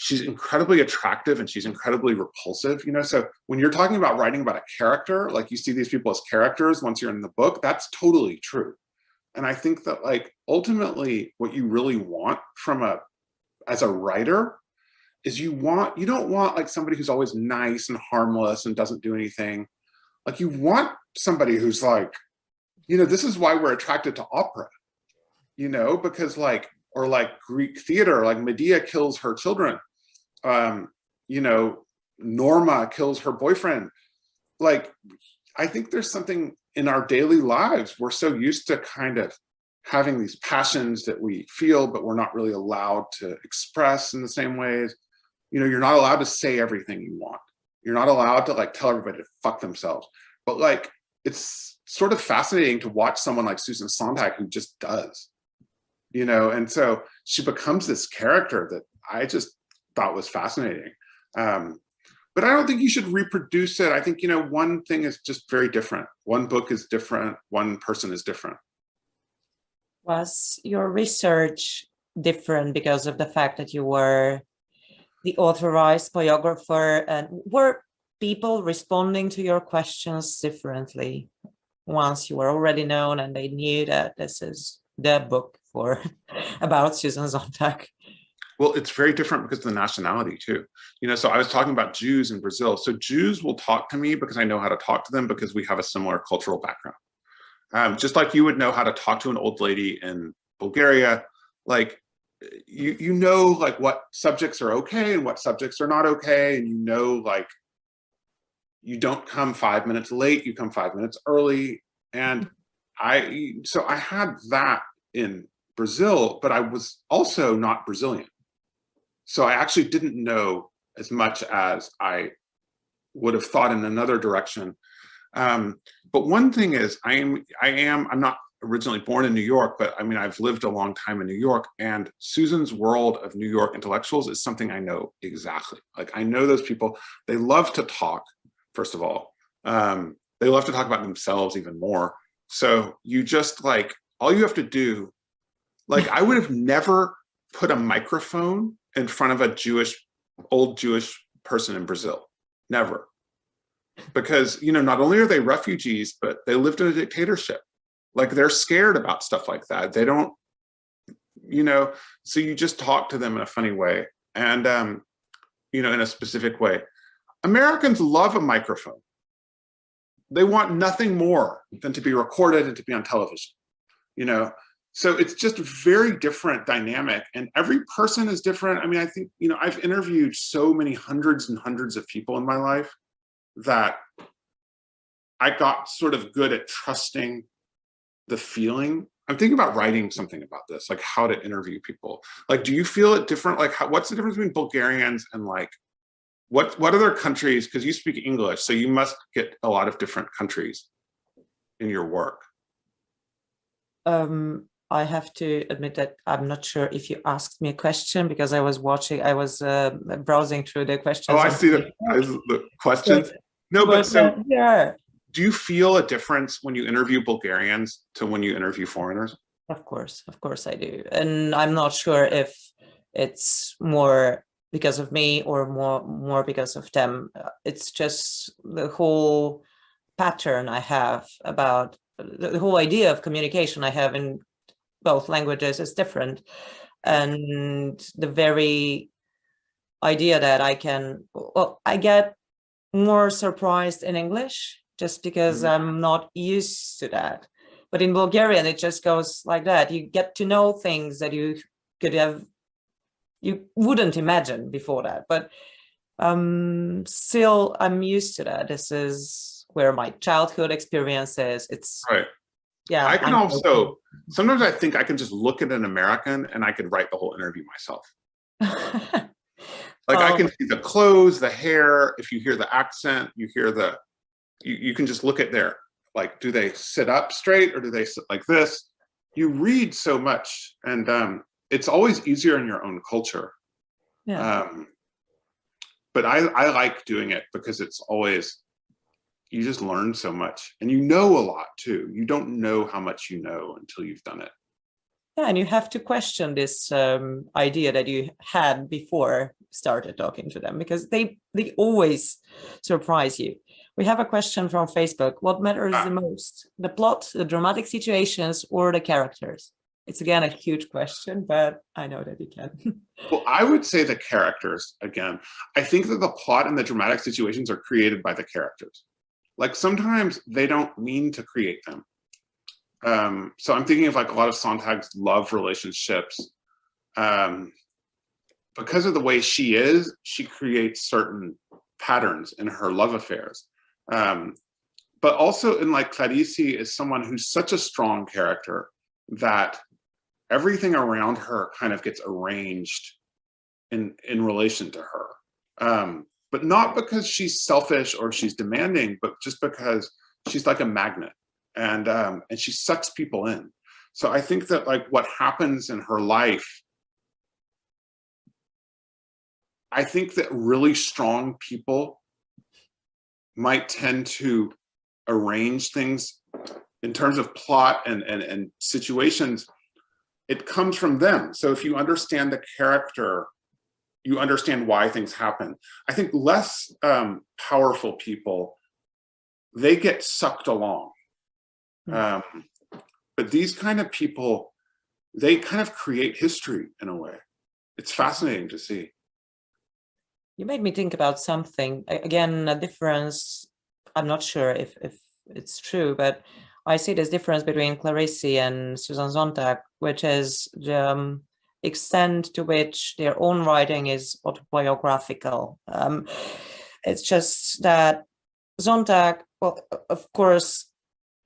Speaker 2: She's incredibly attractive and she's incredibly repulsive, you know? So when you're talking about writing about a character, like you see these people as characters once you're in the book, that's totally true. And I think that like ultimately what you really want from as a writer is you don't want like somebody who's always nice and harmless and doesn't do anything. Like you want somebody who's like, you know, this is why we're attracted to opera, you know, because like, or like Greek theater, like Medea kills her children. You know, Norma kills her boyfriend. Like, I think there's something in our daily lives. We're so used to kind of having these passions that we feel, but we're not really allowed to express in the same ways. You know, you're not allowed to say everything you want. You're not allowed to like tell everybody to fuck themselves. But like, it's sort of fascinating to watch someone like Susan Sontag who just does, you know, and so she becomes this character that I just thought was fascinating. But I don't think you should reproduce it. I think, you know, one thing is just very different. One book is different. One person is different.
Speaker 3: Was your research different because of the fact that you were the authorized biographer, and were people responding to your questions differently once you were already known and they knew that this is the book for about Susan Sontag?
Speaker 2: Well, it's very different because of the nationality too. You know, so I was talking about Jews in Brazil. So Jews will talk to me because I know how to talk to them because we have a similar cultural background. Just like you would know how to talk to an old lady in Bulgaria, like you know, like what subjects are okay and what subjects are not okay. And you know, like you don't come 5 minutes late, you come 5 minutes early. And so I had that in Brazil, but I was also not Brazilian. So I actually didn't know as much as I would have thought in another direction. But one thing is, I'm not originally born in New York, but I mean, I've lived a long time in New York, and Susan's world of New York intellectuals is something I know exactly. Like I know those people, they love to talk, first of all. They love to talk about themselves even more. So you just like, all you have to do, like I would have never put a microphone in front of a old Jewish person in Brazil. Never. Because, you know, not only are they refugees, but they lived in a dictatorship. Like they're scared about stuff like that. They don't, you know, so you just talk to them in a funny way and, you know, in a specific way. Americans love a microphone. They want nothing more than to be recorded and to be on television, you know? So it's just a very different dynamic, and every person is different. I mean, I think, you know, I've interviewed so many hundreds and hundreds of people in my life that I got sort of good at trusting the feeling. I'm thinking about writing something about this, like how to interview people. Like, do you feel it different? Like, what's the difference between Bulgarians and like, what other countries, because you speak English, so you must get a lot of different countries in your work.
Speaker 3: I have to admit that I'm not sure if you asked me a question because I was browsing through the questions.
Speaker 2: Oh, I see the questions. No, but so
Speaker 3: yeah.
Speaker 2: Do you feel a difference when you interview Bulgarians to when you interview foreigners?
Speaker 3: Of course I do. And I'm not sure if it's more because of me or more because of them. It's just the whole pattern I have about the whole idea of communication I have in both languages is different. And the very idea that I get more surprised in English just because I'm not used to that. But in Bulgarian, it just goes like that. You get to know things that you wouldn't imagine before that. But still, I'm used to that. This is where my childhood experience is. It's
Speaker 2: right. Yeah. I can also, sometimes I think I can just look at an American and I could write the whole interview myself. Like I can see the clothes, the hair, if you hear the accent, you hear you can just look at like, do they sit up straight or do they sit like this? You read so much, and it's always easier in your own culture. Yeah. But I like doing it because it's always, you just learn so much, and you know a lot too. You don't know how much you know until you've done it.
Speaker 3: Yeah, and you have to question this idea that you had before started talking to them, because they always surprise you. We have a question from Facebook. What matters the most? The plot, the dramatic situations, or the characters? It's again a huge question, but I know that you can.
Speaker 2: Well, I would say the characters again. I think that the plot and the dramatic situations are created by the characters. Like sometimes they don't mean to create them. So I'm thinking of like a lot of Sontag's love relationships. Because of the way she is, she creates certain patterns in her love affairs. But also in like Clarice is someone who's such a strong character that everything around her kind of gets arranged in relation to her. But not because she's selfish or she's demanding, but just because she's like a magnet, and she sucks people in. So I think that like what happens in her life, I think that really strong people might tend to arrange things in terms of plot and situations. It comes from them. So if you understand the character, you understand why things happen. I think less powerful people, they get sucked along. But these kind of people, they kind of create history in a way. It's fascinating to see.
Speaker 3: You made me think about something. Again, a difference, I'm not sure if it's true, but I see this difference between Clarice and Susan Sontag, which is the extent to which their own writing is autobiographical. It's just that Sontag, well, of course,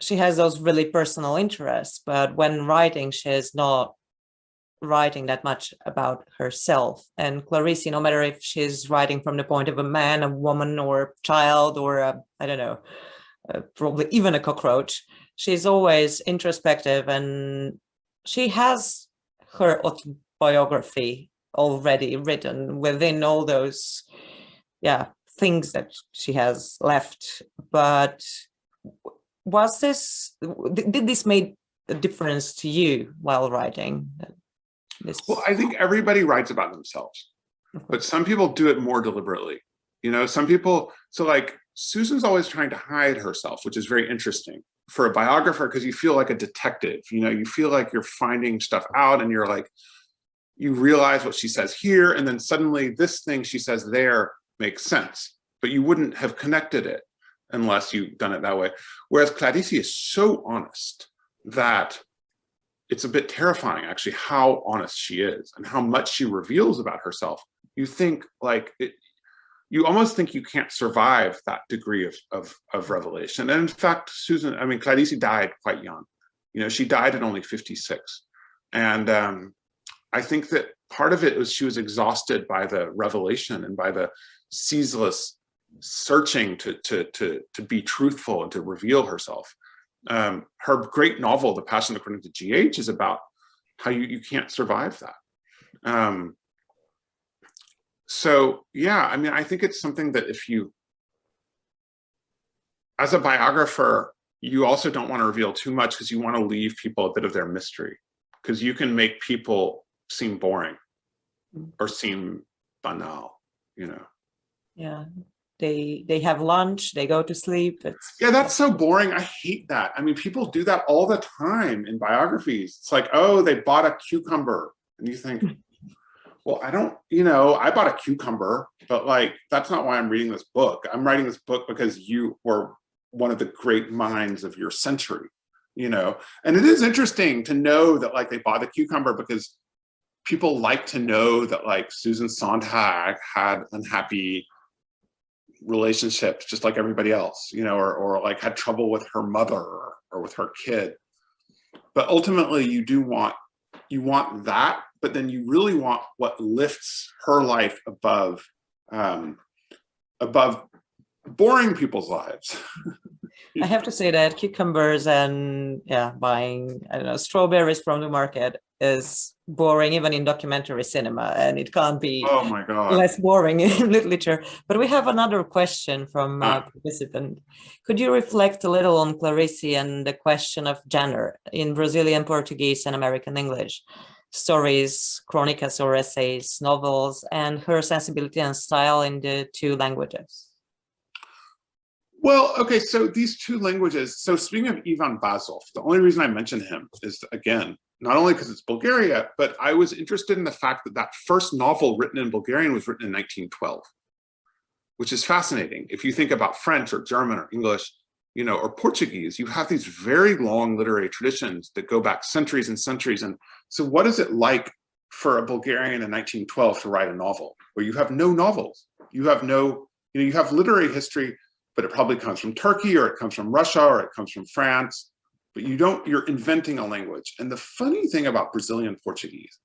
Speaker 3: she has those really personal interests, but when writing, she is not writing that much about herself. And Clarice, no matter if she's writing from the point of a man, a woman, or a child, or I don't know, probably even a cockroach, she's always introspective, and she has her autobiography already written within all those things that she has left. But did this make a difference to you while writing this?
Speaker 2: Well, I think everybody writes about themselves, but some people do it more deliberately. You know, some people, so like Susan's always trying to hide herself, which is very interesting for a biographer, because you feel like a detective. You know, you feel like you're finding stuff out, and you're like, you realize what she says here, and then suddenly this thing she says there makes sense, but you wouldn't have connected it unless you've done it that way. Whereas Clarice is so honest that it's a bit terrifying, actually, how honest she is and how much she reveals about herself. You think like you almost think you can't survive that degree of revelation. And in fact, Clarice died quite young. You know, she died at only 56. And I think that part of it was she was exhausted by the revelation and by the ceaseless searching to be truthful and to reveal herself. Her great novel, The Passion According to G.H., is about how you can't survive that. So yeah, I mean, I think it's something that if you, as a biographer, you also don't want to reveal too much, because you want to leave people a bit of their mystery, because you can make people seem boring or seem banal, you know.
Speaker 3: Yeah. They have lunch, they go to sleep.
Speaker 2: That's so boring. I hate that. I mean, people do that all the time in biographies. It's like, oh, they bought a cucumber. And you think, well, I bought a cucumber, but like, that's not why I'm reading this book. I'm writing this book because you were one of the great minds of your century, you know? And it is interesting to know that like they bought the cucumber because people like to know that like Susan Sontag had unhappy relationships just like everybody else, you know, or like had trouble with her mother or with her kid. But ultimately you want that, but then you really want what lifts her life above boring people's lives.
Speaker 3: I have to say that cucumbers and buying, I don't know, strawberries from the market is boring even in documentary cinema, and it can't be
Speaker 2: Oh my God.
Speaker 3: less boring in literature. But we have another question from a participant. Could you reflect a little on Clarice and the question of gender in Brazilian Portuguese and American English? Stories, chronicas or essays, novels, and her sensibility and style in the two languages.
Speaker 2: Well, okay, so these two languages, so speaking of Ivan Bazov, the only reason I mention him is, again, not only because it's Bulgaria, but I was interested in the fact that that first novel written in Bulgarian was written in 1912, which is fascinating. If you think about French or German or English, you know, or Portuguese, you have these very long literary traditions that go back centuries and centuries. And so what is it like for a Bulgarian in 1912 to write a novel where you have no novels? You have no, you know, you have literary history, but it probably comes from Turkey or it comes from Russia or it comes from France, but you don't, you're inventing a language. And the funny thing about Brazilian Portuguese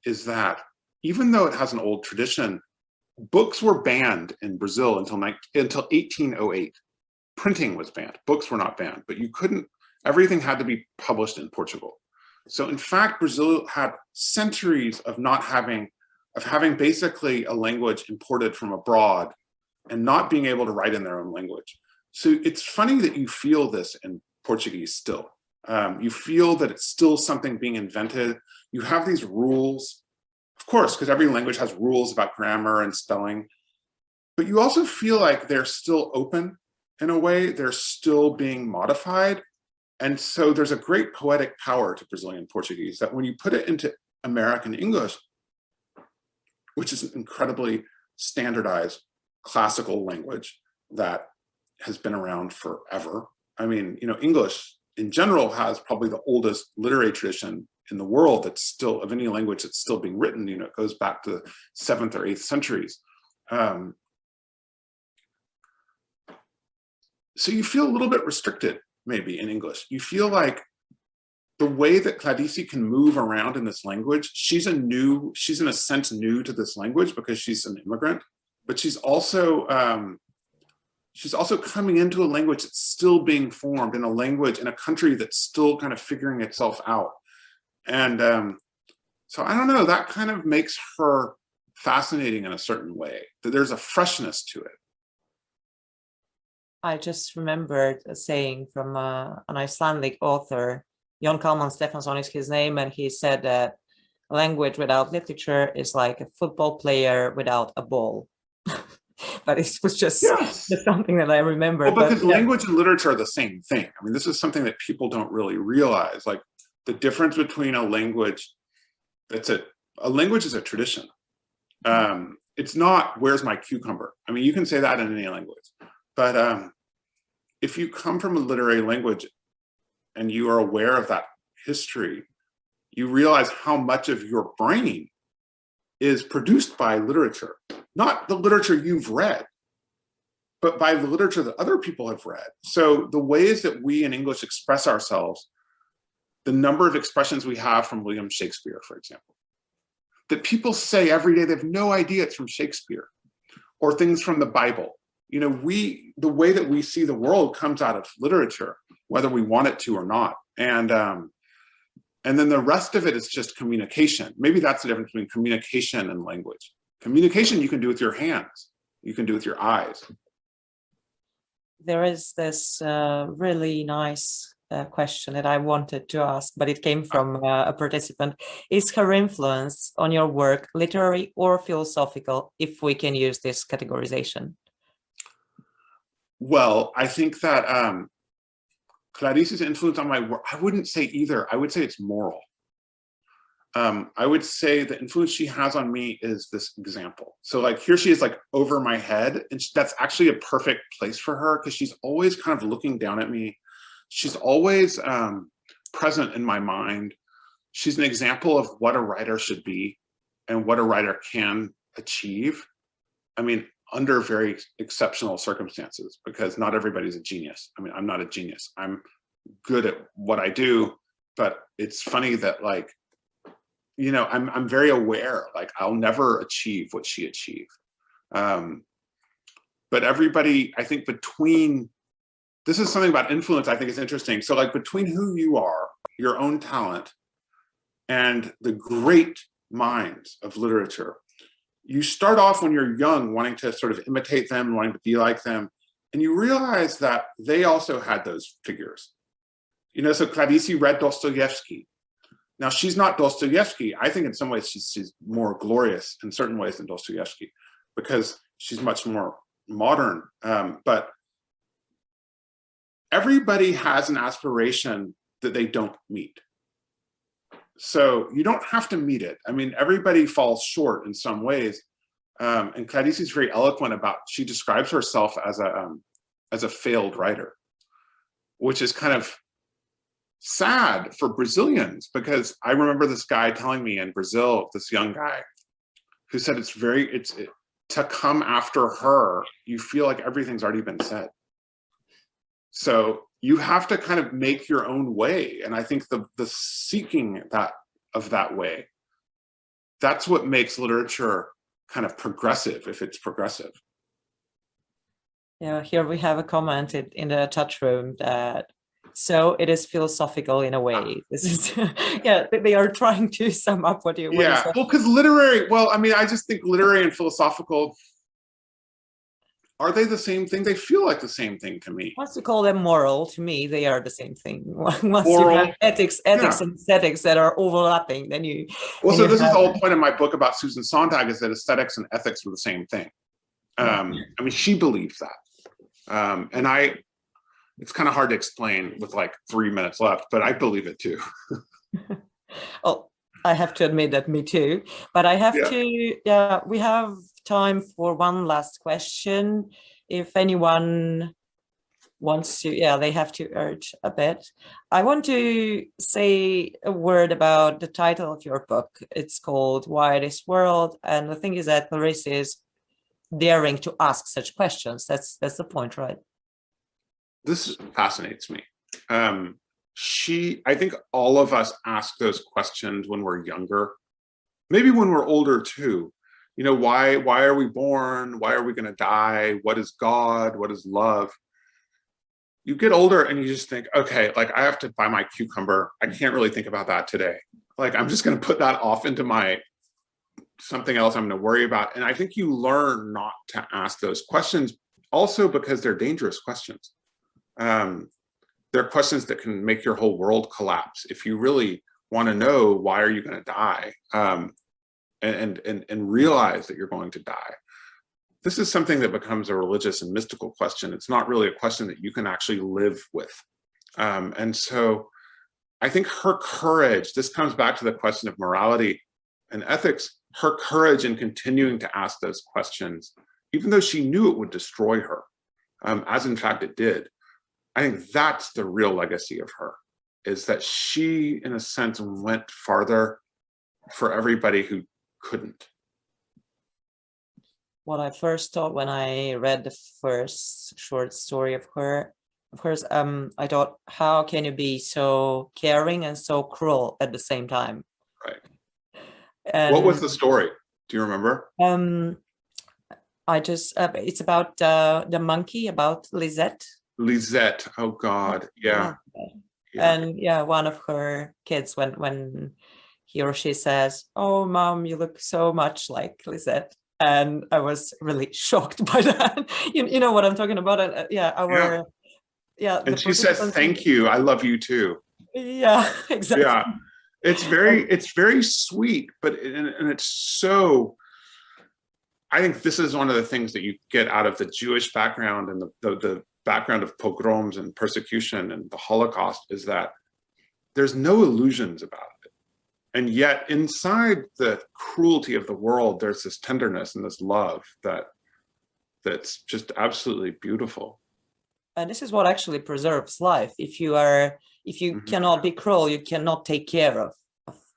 Speaker 2: is that even though it has an old tradition, books were banned in Brazil until 1808. Printing was banned, books were not banned, but you couldn't, everything had to be published in Portugal. So in fact, Brazil had centuries of not having, of having basically a language imported from abroad and not being able to write in their own language. So it's funny that you feel this in Portuguese still. You feel that it's still something being invented. You have these rules, of course, because every language has rules about grammar and spelling, but you also feel like they're still open in a way, they're still being modified. And so there's a great poetic power to Brazilian Portuguese that when you put it into American English, which is an incredibly standardized classical language that has been around forever. I mean, you know, English in general has probably the oldest literary tradition in the world that's still, of any language that's still being written, you know, it goes back to the 7th or 8th centuries. So you feel a little bit restricted maybe in English. You feel like the way that Clarice can move around in this language, she's in a sense new to this language because she's an immigrant, but she's also coming into a language that's still being formed, in a language in a country that's still kind of figuring itself out. And so I don't know, that kind of makes her fascinating in a certain way, that there's a freshness to it.
Speaker 3: I just remembered a saying from an Icelandic author, Jon Kalman Stefansson is his name, and he said that language without literature is like a football player without a ball. But it was just something that I remember.
Speaker 2: Well, because language and literature are the same thing. I mean, this is something that people don't really realize. Like the difference between a language that's a language is a tradition. It's not, where's my cucumber? I mean, you can say that in any language. But if you come from a literary language and you are aware of that history, you realize how much of your brain is produced by literature, not the literature you've read, but by the literature that other people have read. So the ways that we in English express ourselves, the number of expressions we have from William Shakespeare, for example, that people say every day, they have no idea it's from Shakespeare, or things from the Bible. You know, the way that we see the world comes out of literature, whether we want it to or not. And then the rest of it is just communication. Maybe that's the difference between communication and language. Communication you can do with your hands, you can do with your eyes.
Speaker 3: There is this really nice question that I wanted to ask, but it came from a participant. Is her influence on your work literary or philosophical, if we can use this categorization?
Speaker 2: Well, I think that Clarice's influence on my work, I wouldn't say either. I would say it's moral. I would say the influence she has on me is this example. So like here she is like over my head, and that's actually a perfect place for her because she's always kind of looking down at me. She's always present in my mind. She's an example of what a writer should be and what a writer can achieve. I mean, under very exceptional circumstances, because not everybody's a genius. I mean, I'm not a genius. I'm good at what I do, but it's funny that like, you know, I'm very aware, like I'll never achieve what she achieved. But everybody, I think between this is something about influence I think is interesting. So like between who you are, your own talent, and the great minds of literature, you start off when you're young wanting to sort of imitate them, wanting to be like them, and you realize that they also had those figures. You know, so Clarice read Dostoevsky. Now, she's not Dostoevsky. I think in some ways she's more glorious in certain ways than Dostoevsky because she's much more modern. But everybody has an aspiration that they don't meet. So you don't have to meet it. I mean, everybody falls short in some ways. And Clarice is very eloquent about, she describes herself as a failed writer, which is kind of sad for Brazilians, because I remember this guy telling me in Brazil, this young guy, who said to come after her, you feel like everything's already been said. So you have to kind of make your own way. And I think the seeking of that way, that's what makes literature kind of progressive, if it's progressive.
Speaker 3: Yeah, here we have a comment in the chat room that, so it is philosophical in a way. This is, yeah, they are trying to sum up what you
Speaker 2: yeah, well, because literary, I mean, I just think literary and philosophical, are they the same thing? They feel like the same thing to me.
Speaker 3: Once you call them moral, to me, they are the same thing. Once
Speaker 2: moral,
Speaker 3: you have ethics yeah. and aesthetics that are overlapping, then you...
Speaker 2: Well, so this is the whole point of my book about Susan Sontag, is that aesthetics and ethics were the same thing. I mean, she believes that. And it's kind of hard to explain with like 3 minutes left, but I believe it too.
Speaker 3: Oh, I have to admit that me too, but I have to, we have time for one last question. If anyone wants to, they have to urge a bit. I want to say a word about the title of your book. It's called Why This World? And the thing is that Clarice is daring to ask such questions. That's the point, right?
Speaker 2: This fascinates me. I think all of us ask those questions when we're younger, maybe when we're older too. You know, why are we born? Why are we going to die? What is God? What is love? You get older and you just think, okay, like I have to buy my cucumber. I can't really think about that today. Like, I'm just going to put that off into something else I'm going to worry about. And I think you learn not to ask those questions also because they're dangerous questions. They're questions that can make your whole world collapse. If you really want to know why are you going to die, and realize that you're going to die, this is something that becomes a religious and mystical question. It's not really a question that you can actually live with. And so I think her courage, this comes back to the question of morality and ethics, her courage in continuing to ask those questions, even though she knew it would destroy her, as in fact it did. I think that's the real legacy of her, is that she, in a sense, went farther for everybody who couldn't.
Speaker 3: What I first thought when I read the first short story of her, of course, I thought, how can you be so caring and so cruel at the same time?
Speaker 2: Right.
Speaker 3: And,
Speaker 2: what was the story? Do you remember?
Speaker 3: It's about the monkey, about Lisette.
Speaker 2: Lisette, oh God, yeah.
Speaker 3: And one of her kids, when he or she says, "Oh, Mom, you look so much like Lisette," and I was really shocked by that. you know what I'm talking about?
Speaker 2: And she says, "Thank you, I love you too."
Speaker 3: Yeah, exactly.
Speaker 2: Yeah, it's very sweet, but it's so. I think this is one of the things that you get out of the Jewish background and the background of pogroms and persecution and the Holocaust, is that there's no illusions about it. And yet inside the cruelty of the world, there's this tenderness and this love that's just absolutely beautiful.
Speaker 3: And this is what actually preserves life. If you cannot be cruel, you cannot take care of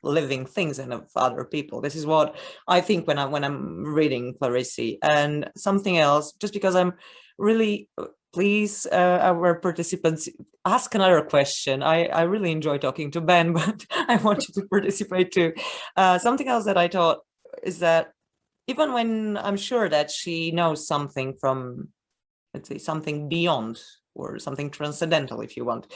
Speaker 3: living things and of other people. This is what I think when I'm reading Clarice. And something else, just because I'm really, please, our participants, ask another question. I really enjoy talking to Ben, but I want you to participate too. Something else that I thought is that even when I'm sure that she knows something from, let's say, something beyond or something transcendental, if you want.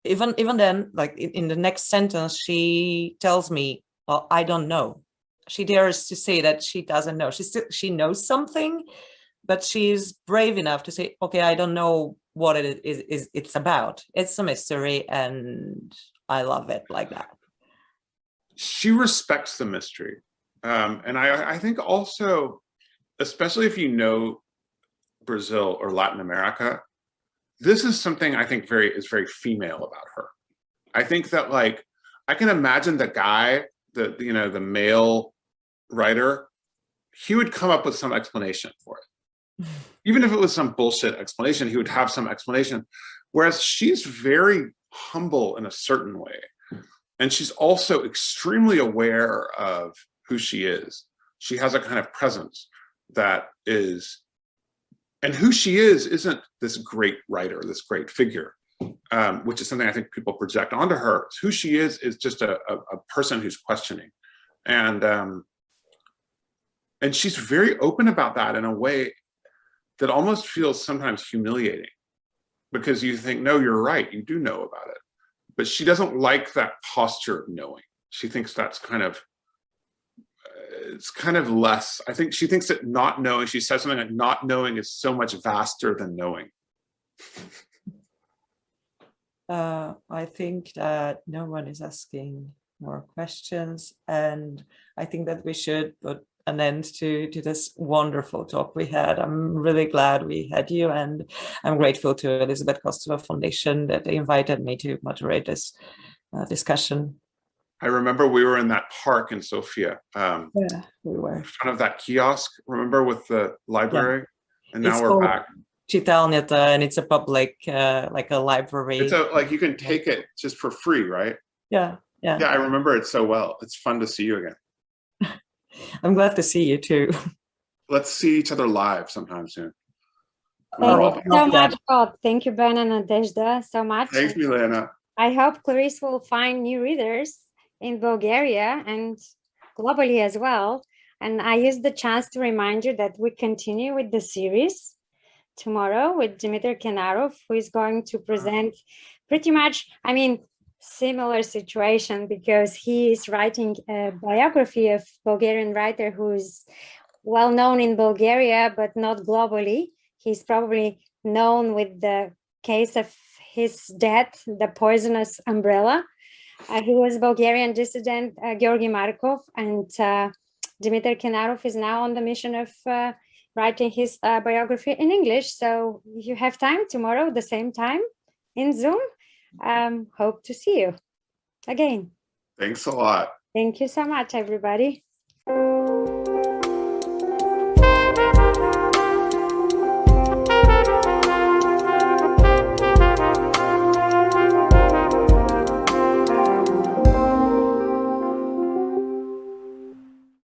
Speaker 3: Even then, like in the next sentence, she tells me, well, I don't know. She dares to say that she doesn't know. She knows something, but she's brave enough to say, okay, I don't know what it's about. It's a mystery, and I love it like that.
Speaker 2: She respects the mystery. And I think also, especially if you know Brazil or Latin America, this is something I think is very female about her. I think that, like, I can imagine the guy, the male writer, he would come up with some explanation for it. Even if it was some bullshit explanation, he would have some explanation. Whereas she's very humble in a certain way. And she's also extremely aware of who she is. She has a kind of presence that is, and who she is isn't this great writer, this great figure, which is something I think people project onto her. Who she is just a person who's questioning. And she's very open about that in a way that almost feels sometimes humiliating, because you think, no, you're right, you do know about it. But she doesn't like that posture of knowing. She thinks that's kind of, it's kind of less. I think she thinks that not knowing, she says something like not knowing is so much vaster than knowing.
Speaker 3: I think that no one is asking more questions, and I think that we should put an end to this wonderful talk we had. I'm really glad we had you, and I'm grateful to Elisabeth Kostova Foundation that they invited me to moderate this discussion.
Speaker 2: I remember we were in that park in Sofia.
Speaker 3: Yeah, we were.
Speaker 2: In front of that kiosk, remember, with the library? Yeah. And now we're back.
Speaker 3: Čitalňata, and it's a public, like a library.
Speaker 2: It's like you can take it just for free, right?
Speaker 3: Yeah, yeah.
Speaker 2: Yeah, I remember it so well. It's fun to see you again.
Speaker 3: I'm glad to see you too.
Speaker 2: Let's see each other live sometime soon.
Speaker 1: Thank you so much, Bob. Thank you, Ben and Nadezhda, so much.
Speaker 2: Thanks, Milena.
Speaker 1: I hope Clarice will find new readers in Bulgaria and globally as well. And I use the chance to remind you that we continue with the series tomorrow with Dmitry Kenarov, who is going to present pretty much, I mean, similar situation, because he is writing a biography of Bulgarian writer who is well known in Bulgaria, but not globally. He's probably known with the case of his death, the poisonous umbrella. He was Bulgarian dissident, Georgi Markov, and Dmitry Kenarov is now on the mission of writing his biography in English. So if you have time tomorrow, the same time in Zoom, hope to see you again.
Speaker 2: Thanks a lot.
Speaker 1: Thank you so much, everybody.